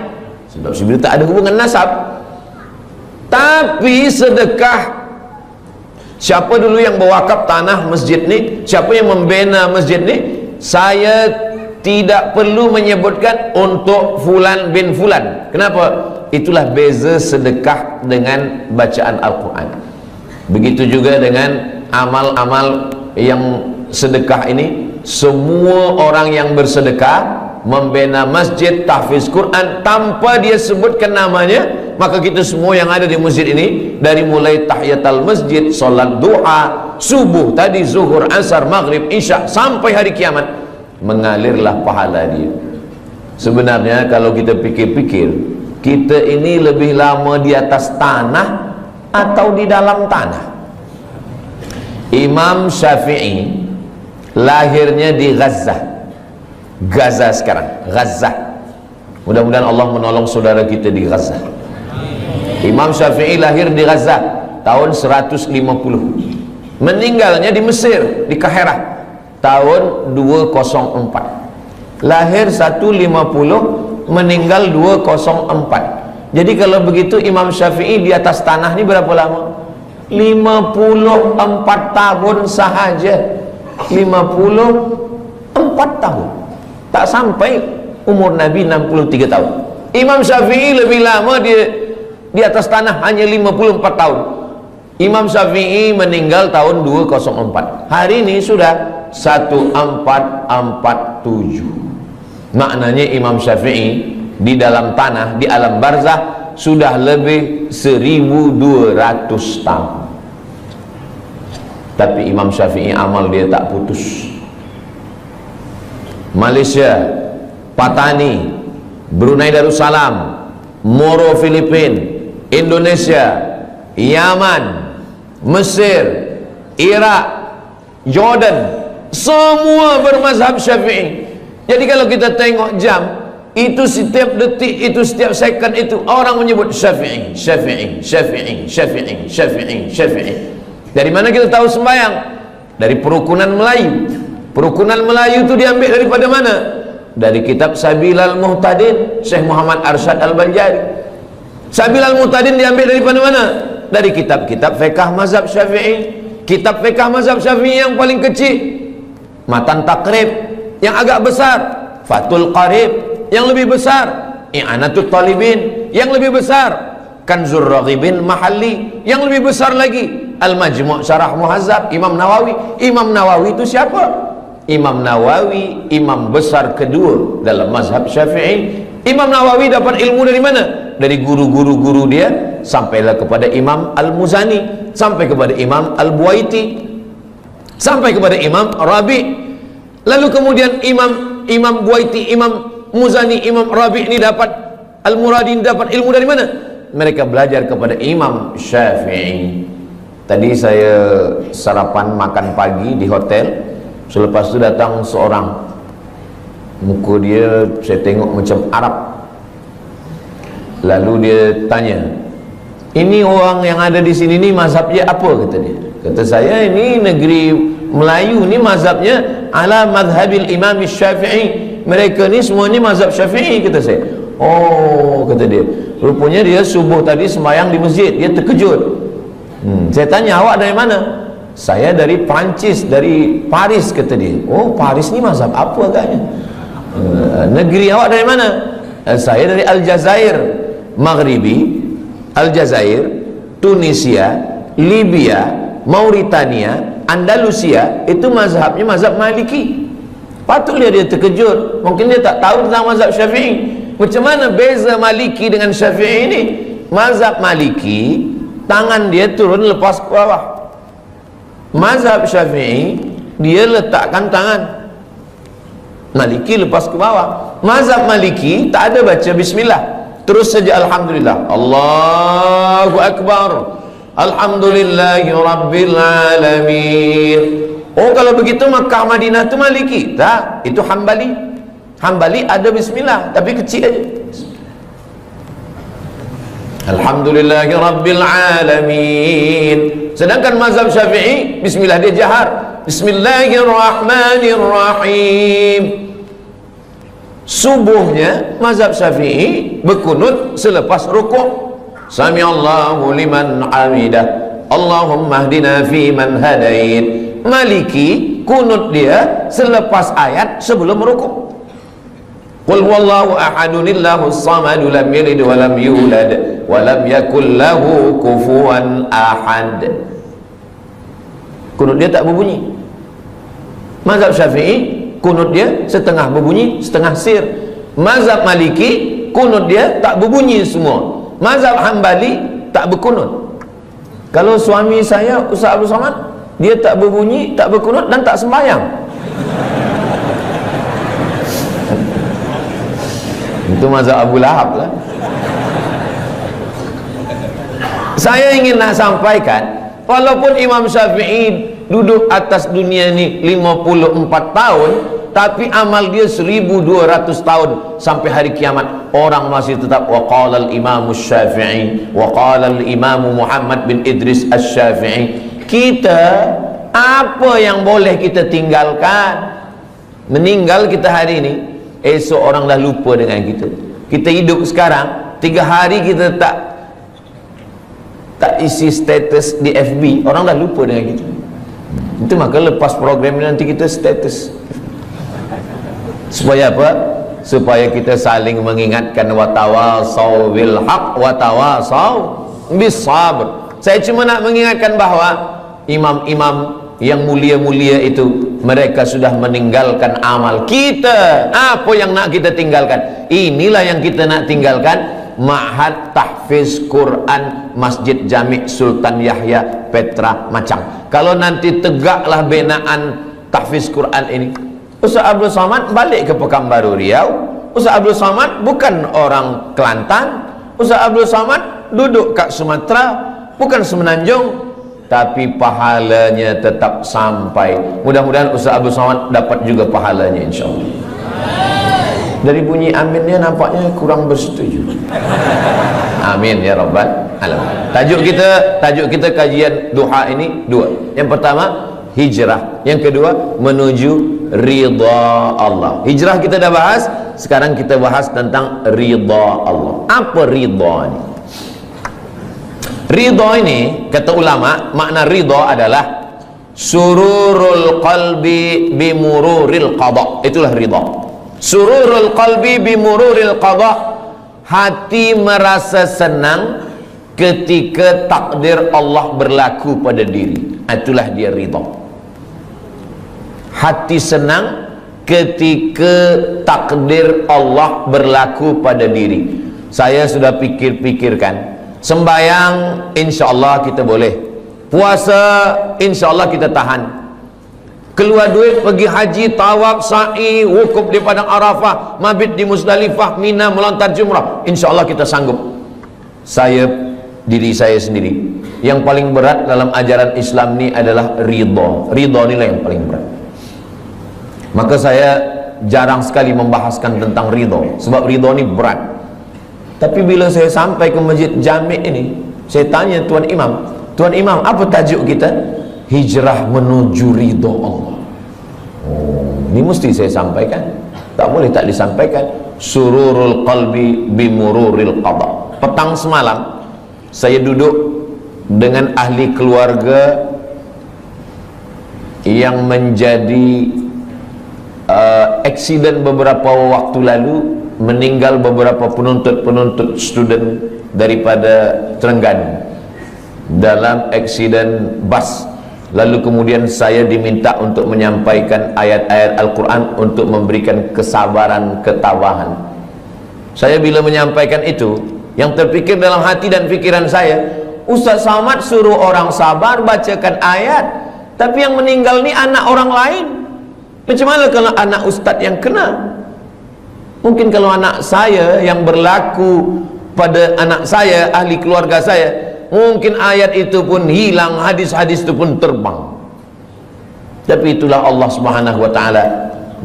sebab sebenarnya tak ada hubungan nasab. Tapi sedekah, siapa dulu yang berwakaf tanah masjid ni, siapa yang membina masjid ni, saya tidak perlu menyebutkan untuk fulan bin fulan. Kenapa? Itulah beza sedekah dengan bacaan Al-Quran. Begitu juga dengan amal-amal yang sedekah ini, semua orang yang bersedekah, membina masjid, tahfiz Quran, tanpa dia sebutkan namanya, maka kita semua yang ada di masjid ini, dari mulai tahiyatul masjid, solat duha, subuh tadi, zuhur, asar, maghrib, isya, sampai hari kiamat, mengalirlah pahala dia. Sebenarnya kalau kita pikir-pikir, kita ini lebih lama di atas tanah atau di dalam tanah? Imam Syafi'i lahirnya di Gaza sekarang, Gaza. Mudah-mudahan Allah menolong saudara kita di Gaza. Imam Syafi'i lahir di Gaza tahun 150. Meninggalnya di Mesir, di Kahirah tahun 204. Lahir 150, meninggal 204. Jadi kalau begitu Imam Syafi'i di atas tanah ini berapa lama? 54 tahun sahaja. 54 tahun. Tak sampai umur Nabi 63 tahun. Imam Syafi'i lebih lama dia di atas tanah, hanya 54 tahun. Imam Syafi'i meninggal tahun 204. Hari ini sudah 1447. Maknanya Imam Syafi'i di dalam tanah, di alam barzah, sudah lebih 1200 tahun. Tapi Imam Syafi'i amal dia tak putus. Malaysia, Patani, Brunei Darussalam, Moro Filipina, Indonesia, Yaman, Mesir, Iraq, Jordan, semua bermazhab Syafi'i. Jadi kalau kita tengok jam, itu setiap detik, itu setiap second, itu orang menyebut Syafi'i, Syafi'i, Syafi'i, Syafi'i, Syafi'i, Syafi'i. Dari mana kita tahu sembahyang? Dari perukunan Melayu. Perukunan Melayu itu diambil daripada mana? Dari kitab Sabilal Muhtadin, Syekh Muhammad Arsyad Al-Banjari. Sabilal Muhtadin diambil daripada mana? Dari kitab-kitab fiqh mazhab Syafi'i. Kitab fiqh mazhab Syafi'i yang paling kecil, Matan Taqrib. Yang agak besar, Fathul Qarib. Yang lebih besar, I'anatul Talibin. Yang lebih besar, Kanzur Raghibin Mahalli. Yang lebih besar lagi, Al-Majmu' Syarah Muhazzab, Imam Nawawi. Imam Nawawi itu siapa? Imam Nawawi imam besar kedua dalam mazhab Syafi'i. Imam Nawawi dapat ilmu dari mana? Dari guru-guru dia, sampailah kepada Imam Al-Muzani, sampai kepada Imam Al-Buaiti, sampai kepada Imam Rabi'. Lalu kemudian Imam Buaiti, Imam Muzani, Imam Rabi' ini dapat, Al-Muradi dapat ilmu dari mana? Mereka belajar kepada Imam Syafi'i. Tadi saya sarapan makan pagi di hotel. Selepas itu datang seorang, muka dia saya tengok macam Arab. Lalu dia tanya, ini orang yang ada di sini ni mazhabnya apa? Kata dia. Kata saya, ini negeri Melayu ni mazhabnya ala madhabil Imam Syafi'i. Mereka ni semuanya mazhab Syafi'i, kata saya. Oh, kata dia, rupanya dia subuh tadi sembahyang di masjid. Dia terkejut. Saya tanya, awak dari mana? Saya dari Perancis, dari Paris, kata dia. Oh, Paris ni mazhab apa agaknya? Negeri awak dari mana? Saya dari Aljazair Maghribi, Aljazair, Tunisia, Libya, Mauritania, Andalusia. Itu mazhabnya mazhab Maliki. Patutlah dia terkejut. Mungkin dia tak tahu tentang mazhab Syafi'i. Macam mana beza Maliki dengan Syafi'i ini? Mazhab Maliki, tangan dia turun lepas ke bawah. Mazhab Syafi'i, dia letakkan tangan. Maliki lepas ke bawah. Mazhab Maliki tak ada baca bismillah, terus saja Alhamdulillah, Allahu Akbar, Alhamdulillahi Rabbil Alamin. Oh, kalau begitu Makkah Madinah itu Maliki? Tak, itu Hambali. Hambali ada bismillah, tapi kecil aja. Alhamdulillahi Rabbil Alamin. Sedangkan mazhab Syafi'i, bismillah dia jahar. Bismillahirrahmanirrahim. Subuhnya mazhab Syafi'i berkunut selepas rukuk. Sami'allahu liman hamidah, Allahumma hdina fi man hadait. Maliki kunut dia selepas ayat sebelum rukuk. Qul huwallahu ahadunillahus samadu lam yalid wa lam yulad wa lam yakul lahu kufuwan ahad. kunut dia tak berbunyi. Mazhab Syafi'i, kunut dia setengah berbunyi, setengah sir. Mazhab Maliki, kunut dia tak berbunyi semua. Mazhab Hambali tak berkunut. Kalau suami saya Ustaz Abdul Somad, dia tak berbunyi, tak berkunut dan tak sembahyang. Itu mazhab Abu Lahab lah. Saya ingin nak sampaikan, walaupun Imam Syafi'i duduk atas dunia ni 54 tahun, tapi amal dia 1200 tahun sampai hari kiamat. Orang masih tetap waqala al-Imam Syafi'i, waqala al-Imam Muhammad bin Idris Asy-Syafi'i. Kita, apa yang boleh kita tinggalkan? Meninggal kita hari ini, esok orang dah lupa dengan kita. Kita hidup sekarang, 3 hari kita tak isi status di FB, orang dah lupa dengan kita. Itu maka lepas program ini nanti kita status. Supaya apa? Supaya kita saling mengingatkan, watawasau bil haq watawasau bis sabr. Saya cuma nak mengingatkan bahawa imam-imam yang mulia-mulia itu, mereka sudah meninggalkan amal. Kita, apa yang nak kita tinggalkan? Inilah yang kita nak tinggalkan. Ma'had Tahfiz Quran Masjid Jami' Sultan Yahya Petra Macang. Kalau nanti tegaklah binaan Tahfiz Quran ini, Ustaz Abdul Somad balik ke Pekanbaru Riau. Ustaz Abdul Somad bukan orang Kelantan. Ustaz Abdul Somad duduk kat Sumatera, bukan Semenanjung, tapi pahalanya tetap sampai. Mudah-mudahan Ustaz Abdul Somad dapat juga pahalanya, insyaAllah. Dari bunyi aminnya nampaknya kurang bersetuju. Amin ya rabbal alamin. Tajuk kita kajian duha ini dua. Yang pertama hijrah, yang kedua menuju ridha Allah. Hijrah kita dah bahas, sekarang kita bahas tentang ridha Allah. Apa ridha ini? Ridha ini, kata ulama, makna ridha adalah sururul qalbi bimururil qada. Itulah ridha. Sururul qalbi bimururil qada, hati merasa senang ketika takdir Allah berlaku pada diri. Itulah dia ridha. Hati senang ketika takdir Allah berlaku pada diri. Saya sudah pikir-pikirkan, sembayang insya-Allah kita boleh, puasa insya-Allah kita tahan, keluar duit pergi haji, tawaf, sa'i, wukuf di padang Arafah, mabit di Musdalifah, Mina, melontar jumrah, insya-Allah kita sanggup. Diri saya sendiri, yang paling berat dalam ajaran Islam ni adalah ridha. Ridha inilah yang paling berat. Maka saya jarang sekali membahaskan tentang ridha, sebab ridha ni berat. Tapi bila saya sampai ke Masjid Jami' ini, saya tanya Tuan Imam, apa tajuk kita? Hijrah menuju ridha Allah. Ini mesti saya sampaikan, tak boleh tak disampaikan. Sururul qalbi bimururil qada. Petang semalam saya duduk dengan ahli keluarga yang menjadi aksiden beberapa waktu lalu, meninggal beberapa penuntut student daripada Terengganu dalam aksiden bas. Lalu kemudian saya diminta untuk menyampaikan ayat-ayat Al-Quran untuk memberikan kesabaran, ketabahan. Saya bila menyampaikan itu, yang terpikir dalam hati dan fikiran saya, Ustaz Somad suruh orang sabar, bacakan ayat, tapi yang meninggal ni anak orang lain. Macam mana kalau anak Ustaz yang kena? Mungkin kalau anak saya yang berlaku pada anak saya, ahli keluarga saya, mungkin ayat itu pun hilang, hadis-hadis itu pun terbang. Tapi itulah Allah Subhanahu wa ta'ala.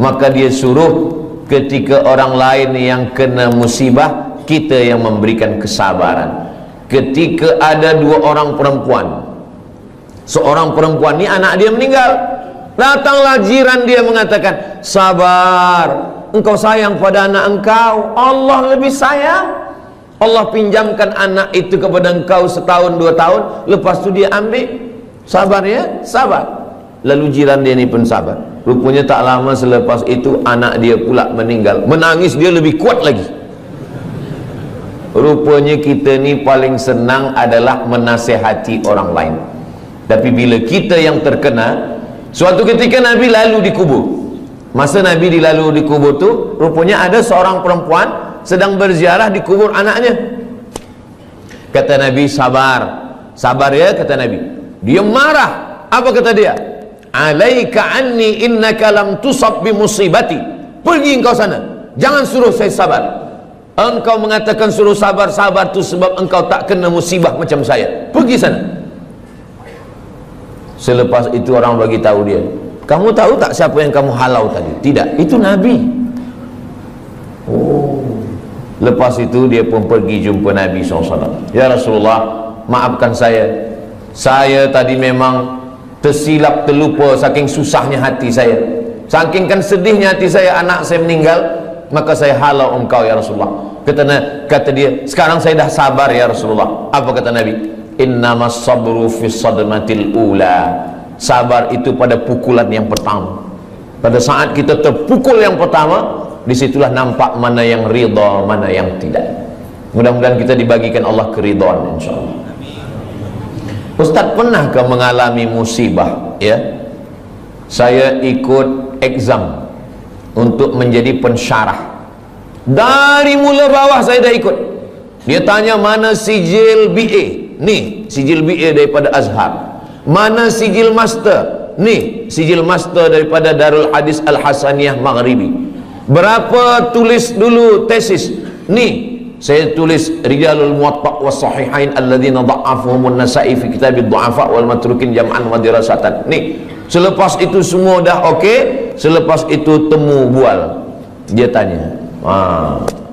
Maka dia suruh ketika orang lain yang kena musibah, kita yang memberikan kesabaran. Ketika ada 2 orang perempuan, seorang perempuan ni anak dia meninggal, datanglah jiran dia mengatakan, sabar, engkau sayang pada anak engkau, Allah lebih sayang. Allah pinjamkan anak itu kepada engkau setahun 2 tahun, lepas tu dia ambil. Sabar ya, sabar. Lalu jiran dia ni pun sabar. Rupanya tak lama selepas itu anak dia pula meninggal. Menangis dia lebih kuat lagi. Rupanya kita ni paling senang adalah menasihati orang lain. Tapi bila kita yang terkena, suatu ketika Nabi lalu di kubur. Masa Nabi dilalu di kubur tu, rupanya ada seorang perempuan sedang berziarah di kubur anaknya. Kata Nabi, sabar, sabar ya, kata Nabi. Dia marah. Apa kata dia? Alaika anni innaka lam tusab bi musibati. Pergi engkau sana, jangan suruh saya sabar. Engkau mengatakan suruh sabar, sabar tu sebab engkau tak kena musibah macam saya. Pergi sana. Selepas itu orang bagi tahu dia, kamu tahu tak siapa yang kamu halau tadi? Tidak, itu Nabi. Oh. Lepas itu dia pun pergi jumpa Nabi SAW. Ya Rasulullah, maafkan saya. Saya tadi memang tersilap, terlupa, saking susahnya hati saya, saking kan sedihnya hati saya, anak saya meninggal, maka saya halau engkau ya Rasulullah. Kata dia, sekarang saya dah sabar ya Rasulullah. Apa kata Nabi? Innamas sabru fi sadmatil ula. Sabar itu pada pukulan yang pertama. Pada saat kita terpukul yang pertama, disitulah nampak mana yang ridha, mana yang tidak. Mudah-mudahan kita dibagikan Allah keridhaan insyaallah. Ustaz, pernahkah mengalami musibah? Ya, saya ikut exam untuk menjadi pensyarah. Dari mula bawah saya dah ikut. Dia tanya mana sijil BA. Nih, sijil BA daripada Azhar. Mana sijil master? Nih, sijil master daripada Darul Hadis Al-Hasaniyah Maghribi. Berapa tulis dulu tesis? Nih, saya tulis Rijalul Muwatta' was Sahihain alladzina dha'afuhumun Nasa'i fi kitabid du'afa wal matrukin jam'an wa dirasatan. Nih, selepas itu semua dah okey, selepas itu temu bual. Dia tanya,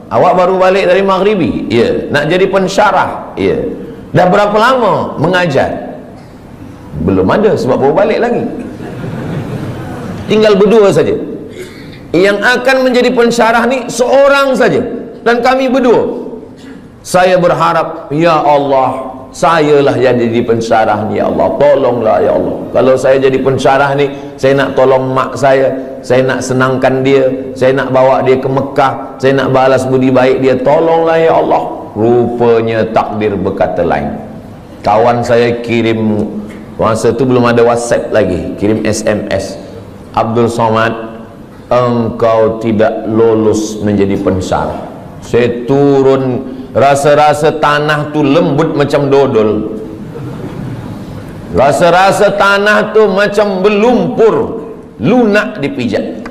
awak baru balik dari Maghribi? Ya. Nak jadi pensyarah? Ya. Dah berapa lama mengajar? Belum ada, sebab baru balik lagi. Tinggal berdua saja. Yang akan menjadi pensyarah ni seorang saja, dan kami berdua. Saya berharap, ya Allah, sayalah yang jadi pensyarah ni ya Allah. Tolonglah ya Allah. Kalau saya jadi pensyarah ni, saya nak tolong mak saya nak senangkan dia, saya nak bawa dia ke Mekah, saya nak balas budi baik dia. Tolonglah ya Allah. Rupanya takdir berkata lain. Kawan saya kirim, masa tu belum ada WhatsApp lagi, kirim SMS, Abdul Somad, engkau tidak lulus menjadi pensyarah. Saya turun, rasa-rasa tanah tu lembut macam dodol, rasa-rasa tanah tu macam berlumpur, lunak dipijat.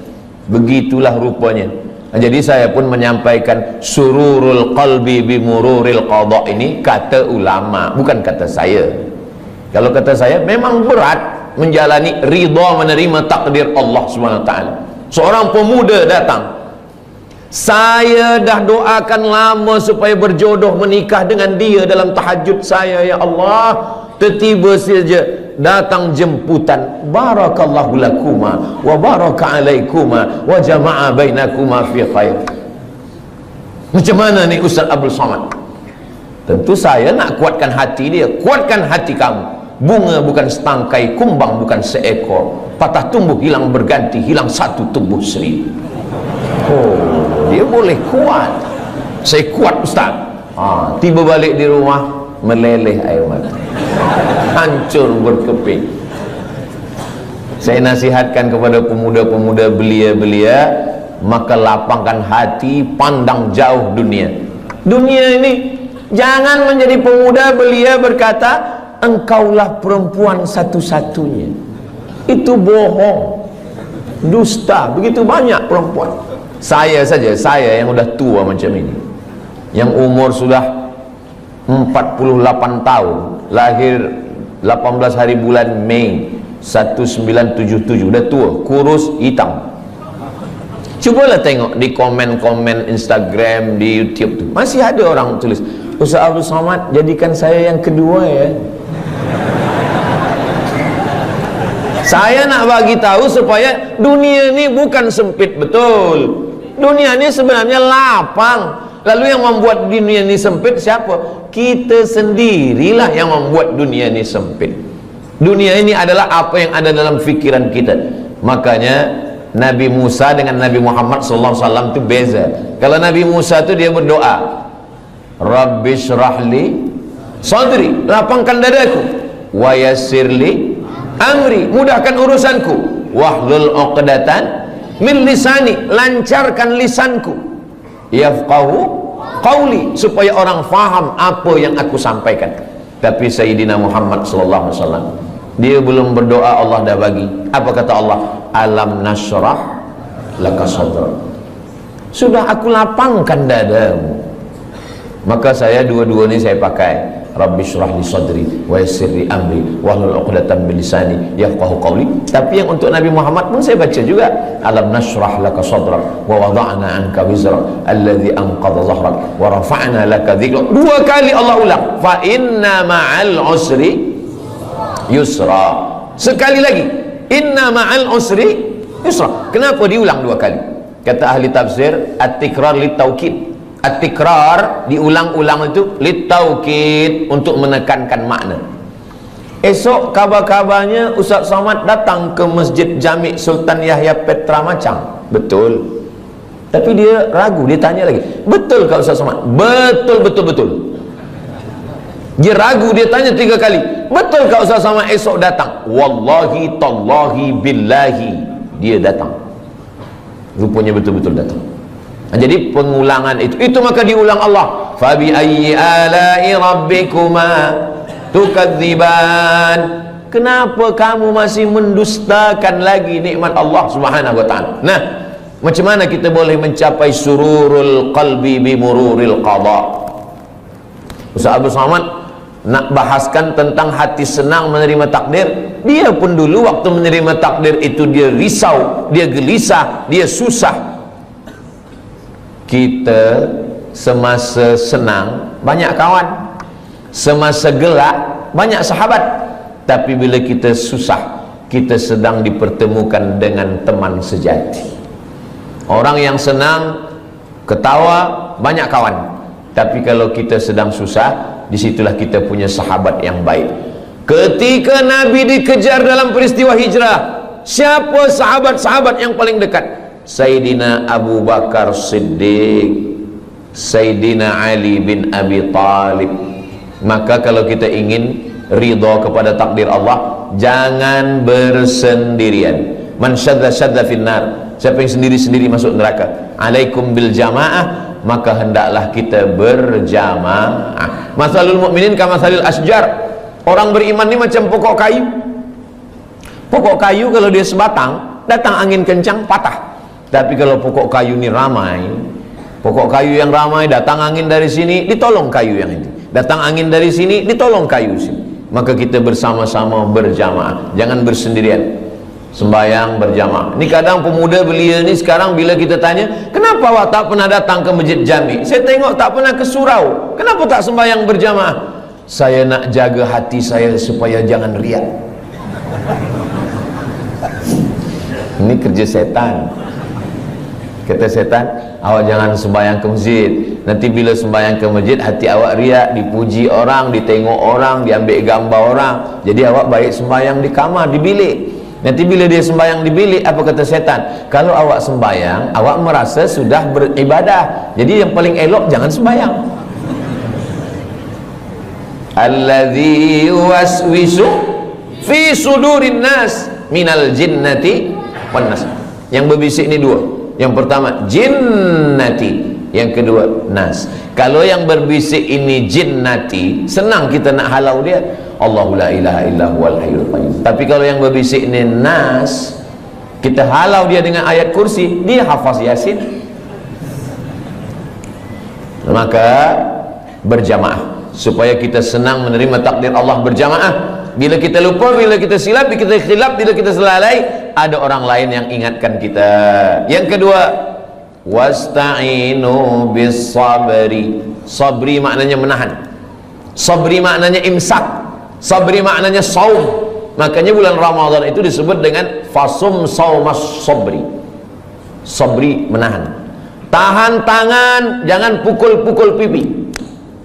Begitulah rupanya. Jadi saya pun menyampaikan sururul qalbi bimururil qada, ini kata ulama, bukan kata saya. Kalau kata saya, memang berat menjalani ridha, menerima takdir Allah SWT. Seorang pemuda datang, saya dah doakan lama supaya berjodoh, menikah dengan dia dalam tahajud saya, ya Allah. Tiba-tiba saja datang jemputan, barakallahu lakuma wa baraka alaikuma wa jama'a bainakuma fi khair. Macam mana ni Ustaz Abdul Somad? Tentu saya nak kuatkan hati dia. Kuatkan hati kamu. Bunga bukan setangkai, kumbang bukan seekor, patah tumbuh hilang berganti, hilang satu tumbuh seribu. Oh, dia boleh kuat. Saya kuat Ustaz. Tiba balik di rumah, meleleh air mata, hancur berkeping. Saya nasihatkan kepada pemuda-pemuda belia-belia, maka lapangkan hati, pandang jauh dunia. Dunia ini, jangan menjadi pemuda belia berkata engkaulah perempuan satu-satunya. Itu bohong, dusta. Begitu banyak perempuan. Saya saja, saya yang udah tua macam ini, yang umur sudah 48 tahun, lahir 18 hari bulan Mei 1977, udah tua, kurus, hitam. Cubalah tengok di komen-komen Instagram, di YouTube tu, masih ada orang tulis, Ustaz Abdul Somad, jadikan saya yang kedua ya. Saya nak bagi tahu supaya dunia ni bukan sempit betul. Dunia ni sebenarnya lapang. Lalu yang membuat dunia ni sempit siapa? Kita sendirilah yang membuat dunia ni sempit. Dunia ini adalah apa yang ada dalam fikiran kita. Makanya Nabi Musa dengan Nabi Muhammad SAW itu beza. Kalau Nabi Musa itu dia berdoa, Rabbi syrahli sadri, lapangkan dadaku. wa yassir li amri, mudahkan urusanku, wahlul 'uqdatan min lisani, lancarkan lisanku, yafqahu qauli, supaya orang faham apa yang aku sampaikan. Tapi Sayyidina Muhammad sallallahu alaihi wasallam, dia belum berdoa Allah dah bagi. Apa kata Allah? Alam nashrah laka sadrak, sudah aku lapangkan dadamu. Maka saya dua-dua ni saya pakai, Rabbi syrah li sadri wa yassir li amri wahlul 'uqdatam min lisani yafqahu qawli. Tapi yang untuk Nabi Muhammad pun saya baca juga, alam nashrah laka sadrak wa wada'na anka wizrak alladhi anqadha dhahrak wa rafa'na laka dhikrak. Dua kali Allah ulang, fa inna ma'al usri yusra. Sekali lagi, inna ma'al usri yusra. Kenapa diulang dua kali? Kata ahli tafsir, at-tikrar lit-taukid. At-tikrar, diulang-ulang itu lit-taukid, untuk menekankan makna. Esok kabar-kabarnya Ustaz Somad datang ke Masjid Jami' Sultan Yahya Petra Macang. Betul. Tapi dia ragu, dia tanya lagi, betul kah Ustaz Somad? Betul, betul, betul. Dia ragu, dia tanya 3 kali, betul kah Ustaz Somad esok datang? Wallahi, tallahi, billahi, dia datang. Rupanya betul-betul datang. Jadi pengulangan itu maka diulang Allah. Fabi ayyi ala'i rabbikuma tukadziban. Kenapa kamu masih mendustakan lagi nikmat Allah Subhanahu wa taala? Nah, macam mana kita boleh mencapai sururul qalbi bi mururil qada? Ustaz Abdul Somad nak bahaskan tentang hati senang menerima takdir. Dia pun dulu waktu menerima takdir itu dia risau, dia gelisah, dia susah. Kita semasa senang banyak kawan, semasa gelak banyak sahabat, tapi bila kita susah, kita sedang dipertemukan dengan teman sejati. Orang yang senang ketawa banyak kawan, tapi kalau kita sedang susah, disitulah kita punya sahabat yang baik. Ketika Nabi dikejar dalam peristiwa hijrah, siapa sahabat-sahabat yang paling dekat? Sayyidina Abu Bakar Siddiq, Sayyidina Ali bin Abi Talib. Maka kalau kita ingin ridha kepada takdir Allah, jangan bersendirian. Man syadda syadda finnar, siapa yang sendiri-sendiri masuk neraka. Alaikum bil jamaah, maka hendaklah kita berjamaah. Masalul mukminin kamasalil asjar. Orang beriman ini macam pokok kayu. Pokok kayu kalau dia sebatang, datang angin kencang patah. Tapi kalau pokok kayu ini ramai, pokok kayu yang ramai, datang angin dari sini, ditolong kayu yang ini, datang angin dari sini, ditolong kayu sini. Maka kita bersama-sama berjamaah, jangan bersendirian. Sembayang berjamaah. Ini kadang pemuda belia ni sekarang bila kita tanya, kenapa awak tak pernah datang ke Masjid Jami'? Saya tengok tak pernah ke surau. Kenapa tak sembayang berjamaah? Saya nak jaga hati saya supaya jangan riak. Ini kerja setan. Kata setan, awak jangan sembahyang ke masjid. Nanti bila sembahyang ke masjid, hati awak riak, dipuji orang, ditengok orang, diambil gambar orang. Jadi awak baik sembahyang di kamar, di bilik. Nanti bila dia sembahyang di bilik, apa kata setan? Kalau awak sembahyang, awak merasa sudah beribadah. Jadi yang paling elok jangan sembahyang. Alladzi yuwaswisu fi sudurin nas minal jinnati wan nas. Yang berbisik ni dua. Yang pertama jinnati, yang kedua nas. Kalau yang berbisik ini jinnati, senang kita nak halau dia. Allahu la ilaha illa huwal hayyul qayyum. Tapi kalau yang berbisik ini nas, kita halau dia dengan ayat kursi, dia hafaz Yasin. Maka berjamaah supaya kita senang menerima takdir Allah berjamaah. Bila kita lupa, bila kita silap, bila kita khilaf, bila kita selalai, ada orang lain yang ingatkan kita. Yang kedua, wasta'inu bis sabri. Sabri maknanya menahan, sabri maknanya imsak, sabri maknanya saum. Makanya bulan Ramadan itu disebut dengan fasum saumas sabri. Sabri menahan, tahan tangan, jangan pukul-pukul pipi.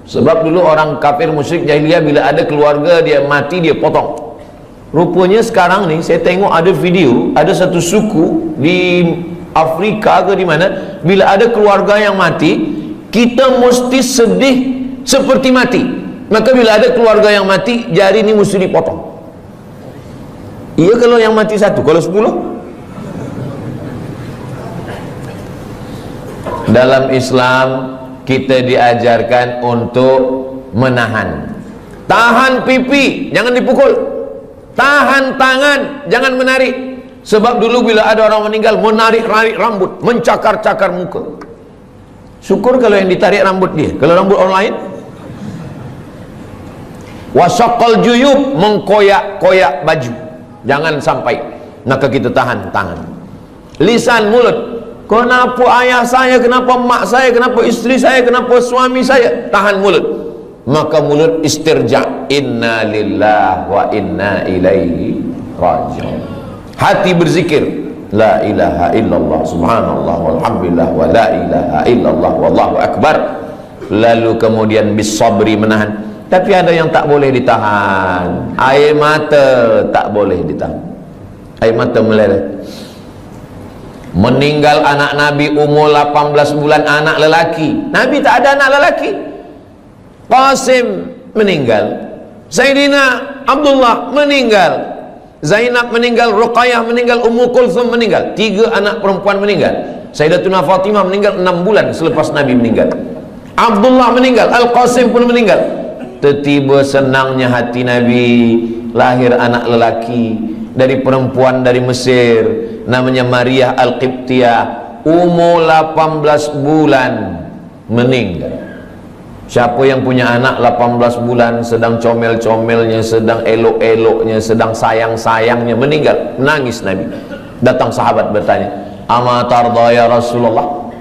Sebab dulu orang kafir musyrik jahiliyah bila ada keluarga dia mati, dia potong. Rupanya sekarang ni saya tengok ada video, ada satu suku di Afrika ke di mana, bila ada keluarga yang mati, kita mesti sedih seperti mati. Maka bila ada keluarga yang mati, jari ini mesti dipotong. Iya kalau yang mati satu, kalau 10. Dalam Islam kita diajarkan untuk menahan. Tahan pipi, jangan dipukul. Tahan tangan, jangan menarik. Sebab dulu bila ada orang meninggal, menarik-narik rambut, mencakar-cakar muka. Syukur kalau yang ditarik rambut dia. Kalau rambut orang lain, wasyaqal juyub, mengkoyak-koyak baju, jangan sampai. Maka kita tahan tangan. Lisan, mulut, kenapa ayah saya, kenapa mak saya, kenapa istri saya, kenapa suami saya, tahan mulut. Maka mulut istirja, inna lillahi wa inna ilaihi raji'un. Hati berzikir, la ilaha illallah, subhanallah, walhamdulillah, wa la ilaha illallah, wallahu akbar. Lalu kemudian bisabri, menahan. Tapi ada yang tak boleh ditahan. Air mata tak boleh ditahan. Air mata meleleh. Meninggal anak Nabi umur 18 bulan, anak lelaki. Nabi tak ada anak lelaki. Qasim meninggal, Sayyidina Abdullah meninggal, Zainab meninggal, Ruqayyah meninggal, Ummu Kulthum meninggal. 3 anak perempuan meninggal. Sayyidatuna Fatimah meninggal 6 bulan selepas Nabi meninggal. Abdullah meninggal, Al-Qasim pun meninggal. Tiba senangnya hati Nabi, lahir anak lelaki dari perempuan dari Mesir, namanya Maria Al-Qibtiyah, umur 18 bulan meninggal. Siapa yang punya anak 18 bulan, sedang comel-comelnya, sedang elok-eloknya, sedang sayang-sayangnya, meninggal, menangis Nabi. Datang sahabat bertanya, ama tarda ya Rasulullah,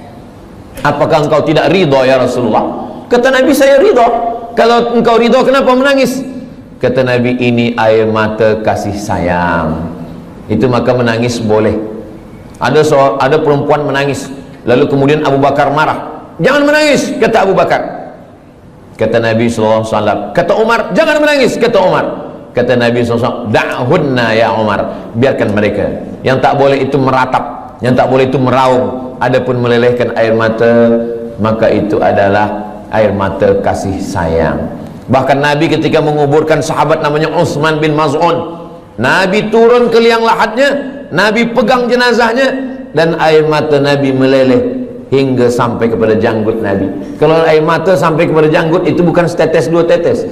apakah engkau tidak ridha ya Rasulullah? Kata Nabi, saya ridha. Kalau engkau ridha, kenapa menangis? Kata Nabi, ini air mata kasih sayang. Itu maka menangis boleh. Ada perempuan menangis, lalu kemudian Abu Bakar marah, jangan menangis, kata Abu Bakar. Kata Nabi SAW, kata Umar, jangan menangis, kata Umar. Kata Nabi SAW, da'hunna ya Umar, biarkan mereka. Yang tak boleh itu meratap, yang tak boleh itu meraung. Adapun melelehkan air mata, maka itu adalah air mata kasih sayang. Bahkan Nabi ketika menguburkan sahabat namanya Utsman bin Maz'un, Nabi turun ke liang lahatnya, Nabi pegang jenazahnya, dan air mata Nabi meleleh hingga sampai kepada janggut Nabi. Kalau air mata sampai kepada janggut, itu bukan setetes 2 tetes,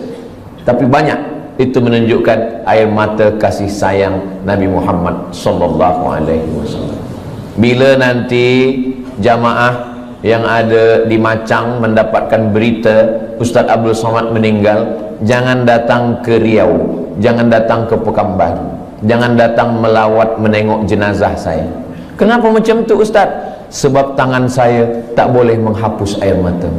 tapi banyak. Itu menunjukkan air mata kasih sayang Nabi Muhammad sallallahu alaihi wasallam. Bila nanti jamaah yang ada di Macang mendapatkan berita Ustaz Abdul Somad meninggal, jangan datang ke Riau, jangan datang ke Pekanbaru, jangan datang melawat menengok jenazah saya. Kenapa macam tu Ustaz? Sebab tangan saya tak boleh menghapus air mata.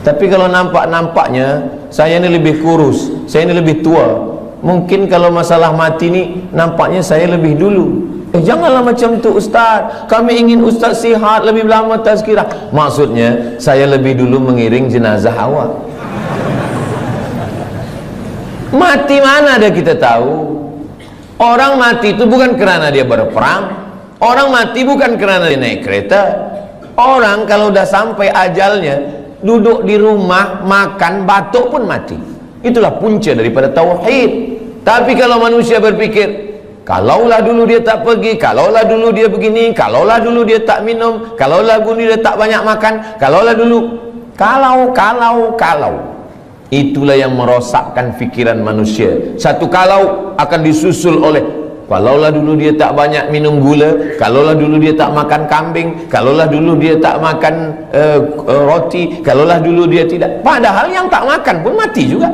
Tapi kalau nampak-nampaknya saya ni lebih kurus, saya ni lebih tua, mungkin kalau masalah mati ni nampaknya saya lebih dulu. Janganlah macam tu Ustaz, kami ingin Ustaz sihat, lebih lama tazkirah. Maksudnya saya lebih dulu mengiring jenazah awak. Mati mana ada kita tahu. Orang mati itu bukan kerana dia berperang, orang mati bukan kerana dia naik kereta. Orang kalau dah sampai ajalnya, duduk di rumah, makan, batuk pun mati. Itulah punca daripada tauhid. Tapi kalau manusia berpikir, kalaulah dulu dia tak pergi, kalaulah dulu dia begini, kalaulah dulu dia tak minum, kalaulah dulu dia tak banyak makan, kalaulah dulu, kalau, itulah yang merosakkan fikiran manusia. Satu kalau akan disusul oleh, kalaulah dulu dia tak banyak minum gula, kalaulah dulu dia tak makan kambing, kalaulah dulu dia tak makan roti, kalaulah dulu dia tidak. Padahal yang tak makan pun mati juga.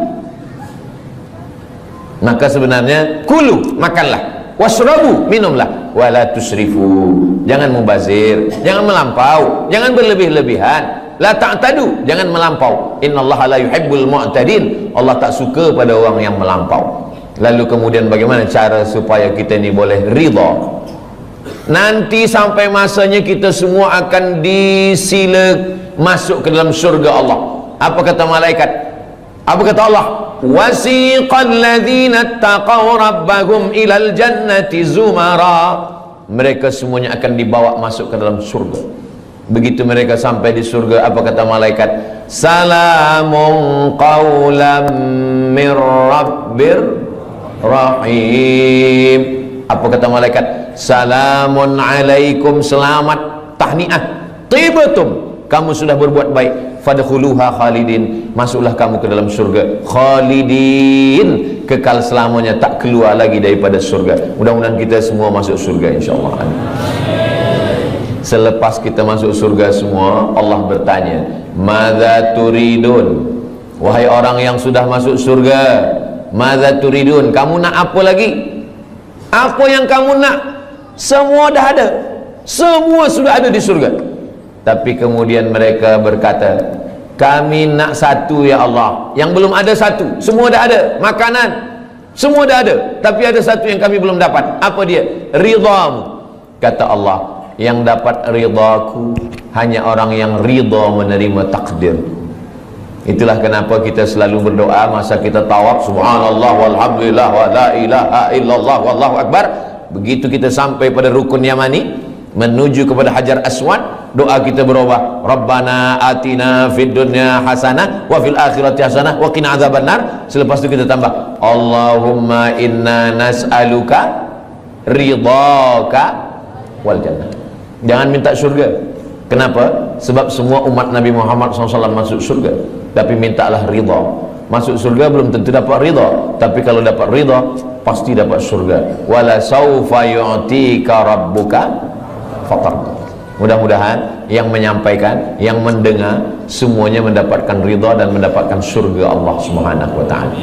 Maka sebenarnya kulu, makanlah, wasrabu, minumlah, wala tusrifu, jangan mubazir, jangan melampau, jangan berlebih-lebihan. La ta'tadu, jangan melampau. Innallaha la yuhibbul mu'tadin, Allah tak suka pada orang yang melampau. Lalu kemudian bagaimana cara supaya kita ni boleh ridha? Nanti sampai masanya kita semua akan disila masuk ke dalam syurga Allah. Apa kata malaikat? Apa kata Allah? Wasiqal ladzina taqaw rabbahum ilal jannati zumara. Mereka semuanya akan dibawa masuk ke dalam surga. Begitu mereka sampai di surga, apa kata malaikat? salamun qawlam min rabbir rahim. Apa kata malaikat? Salamun alaikum, selamat, tahniah, tibatum, kamu sudah berbuat baik, fadkhuluha khalidin, masuklah kamu ke dalam surga khalidin, kekal selamanya, tak keluar lagi daripada surga. Mudah-mudahan kita semua masuk surga insyaallah. Selepas kita masuk surga semua, Allah bertanya, madza turidun, wahai orang yang sudah masuk surga, madza turidun, kamu nak apa lagi? Apa yang kamu nak? Semua dah ada, semua sudah ada di surga. Tapi kemudian mereka berkata, kami nak satu ya Allah, yang belum ada satu. Semua dah ada, makanan semua dah ada, tapi ada satu yang kami belum dapat. Apa dia? Ridhamu. Kata Allah, yang dapat ridhaku hanya orang yang ridha menerima takdir. Itulah kenapa kita selalu berdoa masa kita tawaf, subhanallah walhamdulillah wa la ilaha illallah wallahu akbar. Begitu kita sampai pada rukun Yamani menuju kepada Hajar Aswad, doa kita berubah, Rabbana atina fid dunya hasanah wa fil akhirati hasanah wa qina adzabannar. Selepas itu kita tambah, Allahumma inna nas'aluka ridhaka wal jannah. Jangan minta surga. Kenapa? Sebab semua umat Nabi Muhammad SAW masuk surga, tapi mintalah ridha. Masuk surga belum tentu dapat ridha, tapi kalau dapat ridha pasti dapat surga. Wala saufa yu'tika rabbuka fatarda. Mudah-mudahan yang menyampaikan, yang mendengar semuanya mendapatkan ridha dan mendapatkan surga Allah Subhanahu wa taala.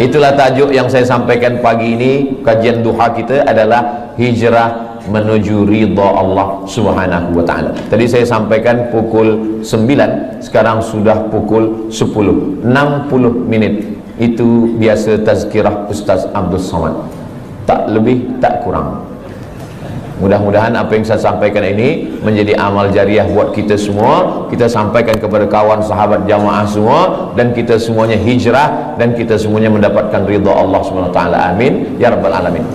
Itulah tajuk yang saya sampaikan pagi ini. Kajian duha kita adalah hijrah menuju ridha Allah Subhanahu wa taala. Tadi saya sampaikan pukul 9, sekarang sudah pukul 10, 60 minit. Itu biasa tazkirah Ustaz Abdul Somad, tak lebih tak kurang. Mudah-mudahan apa yang saya sampaikan ini menjadi amal jariah buat kita semua. Kita sampaikan kepada kawan sahabat jamaah semua, dan kita semuanya hijrah, dan kita semuanya mendapatkan ridha Allah Subhanahu wa taala. Amin ya rabbal alamin.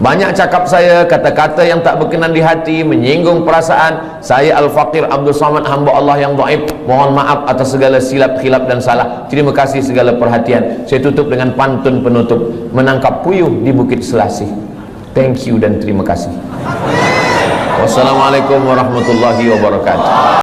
Banyak cakap saya, kata-kata yang tak berkenan di hati, menyinggung perasaan. Saya Al-Faqir Abdul Somad, hamba Allah yang dhaif. Mohon maaf atas segala silap, khilaf dan salah. Terima kasih segala perhatian. Saya tutup dengan pantun penutup, menangkap puyuh di Bukit Selasih. Thank you dan terima kasih. Wassalamualaikum warahmatullahi wabarakatuh.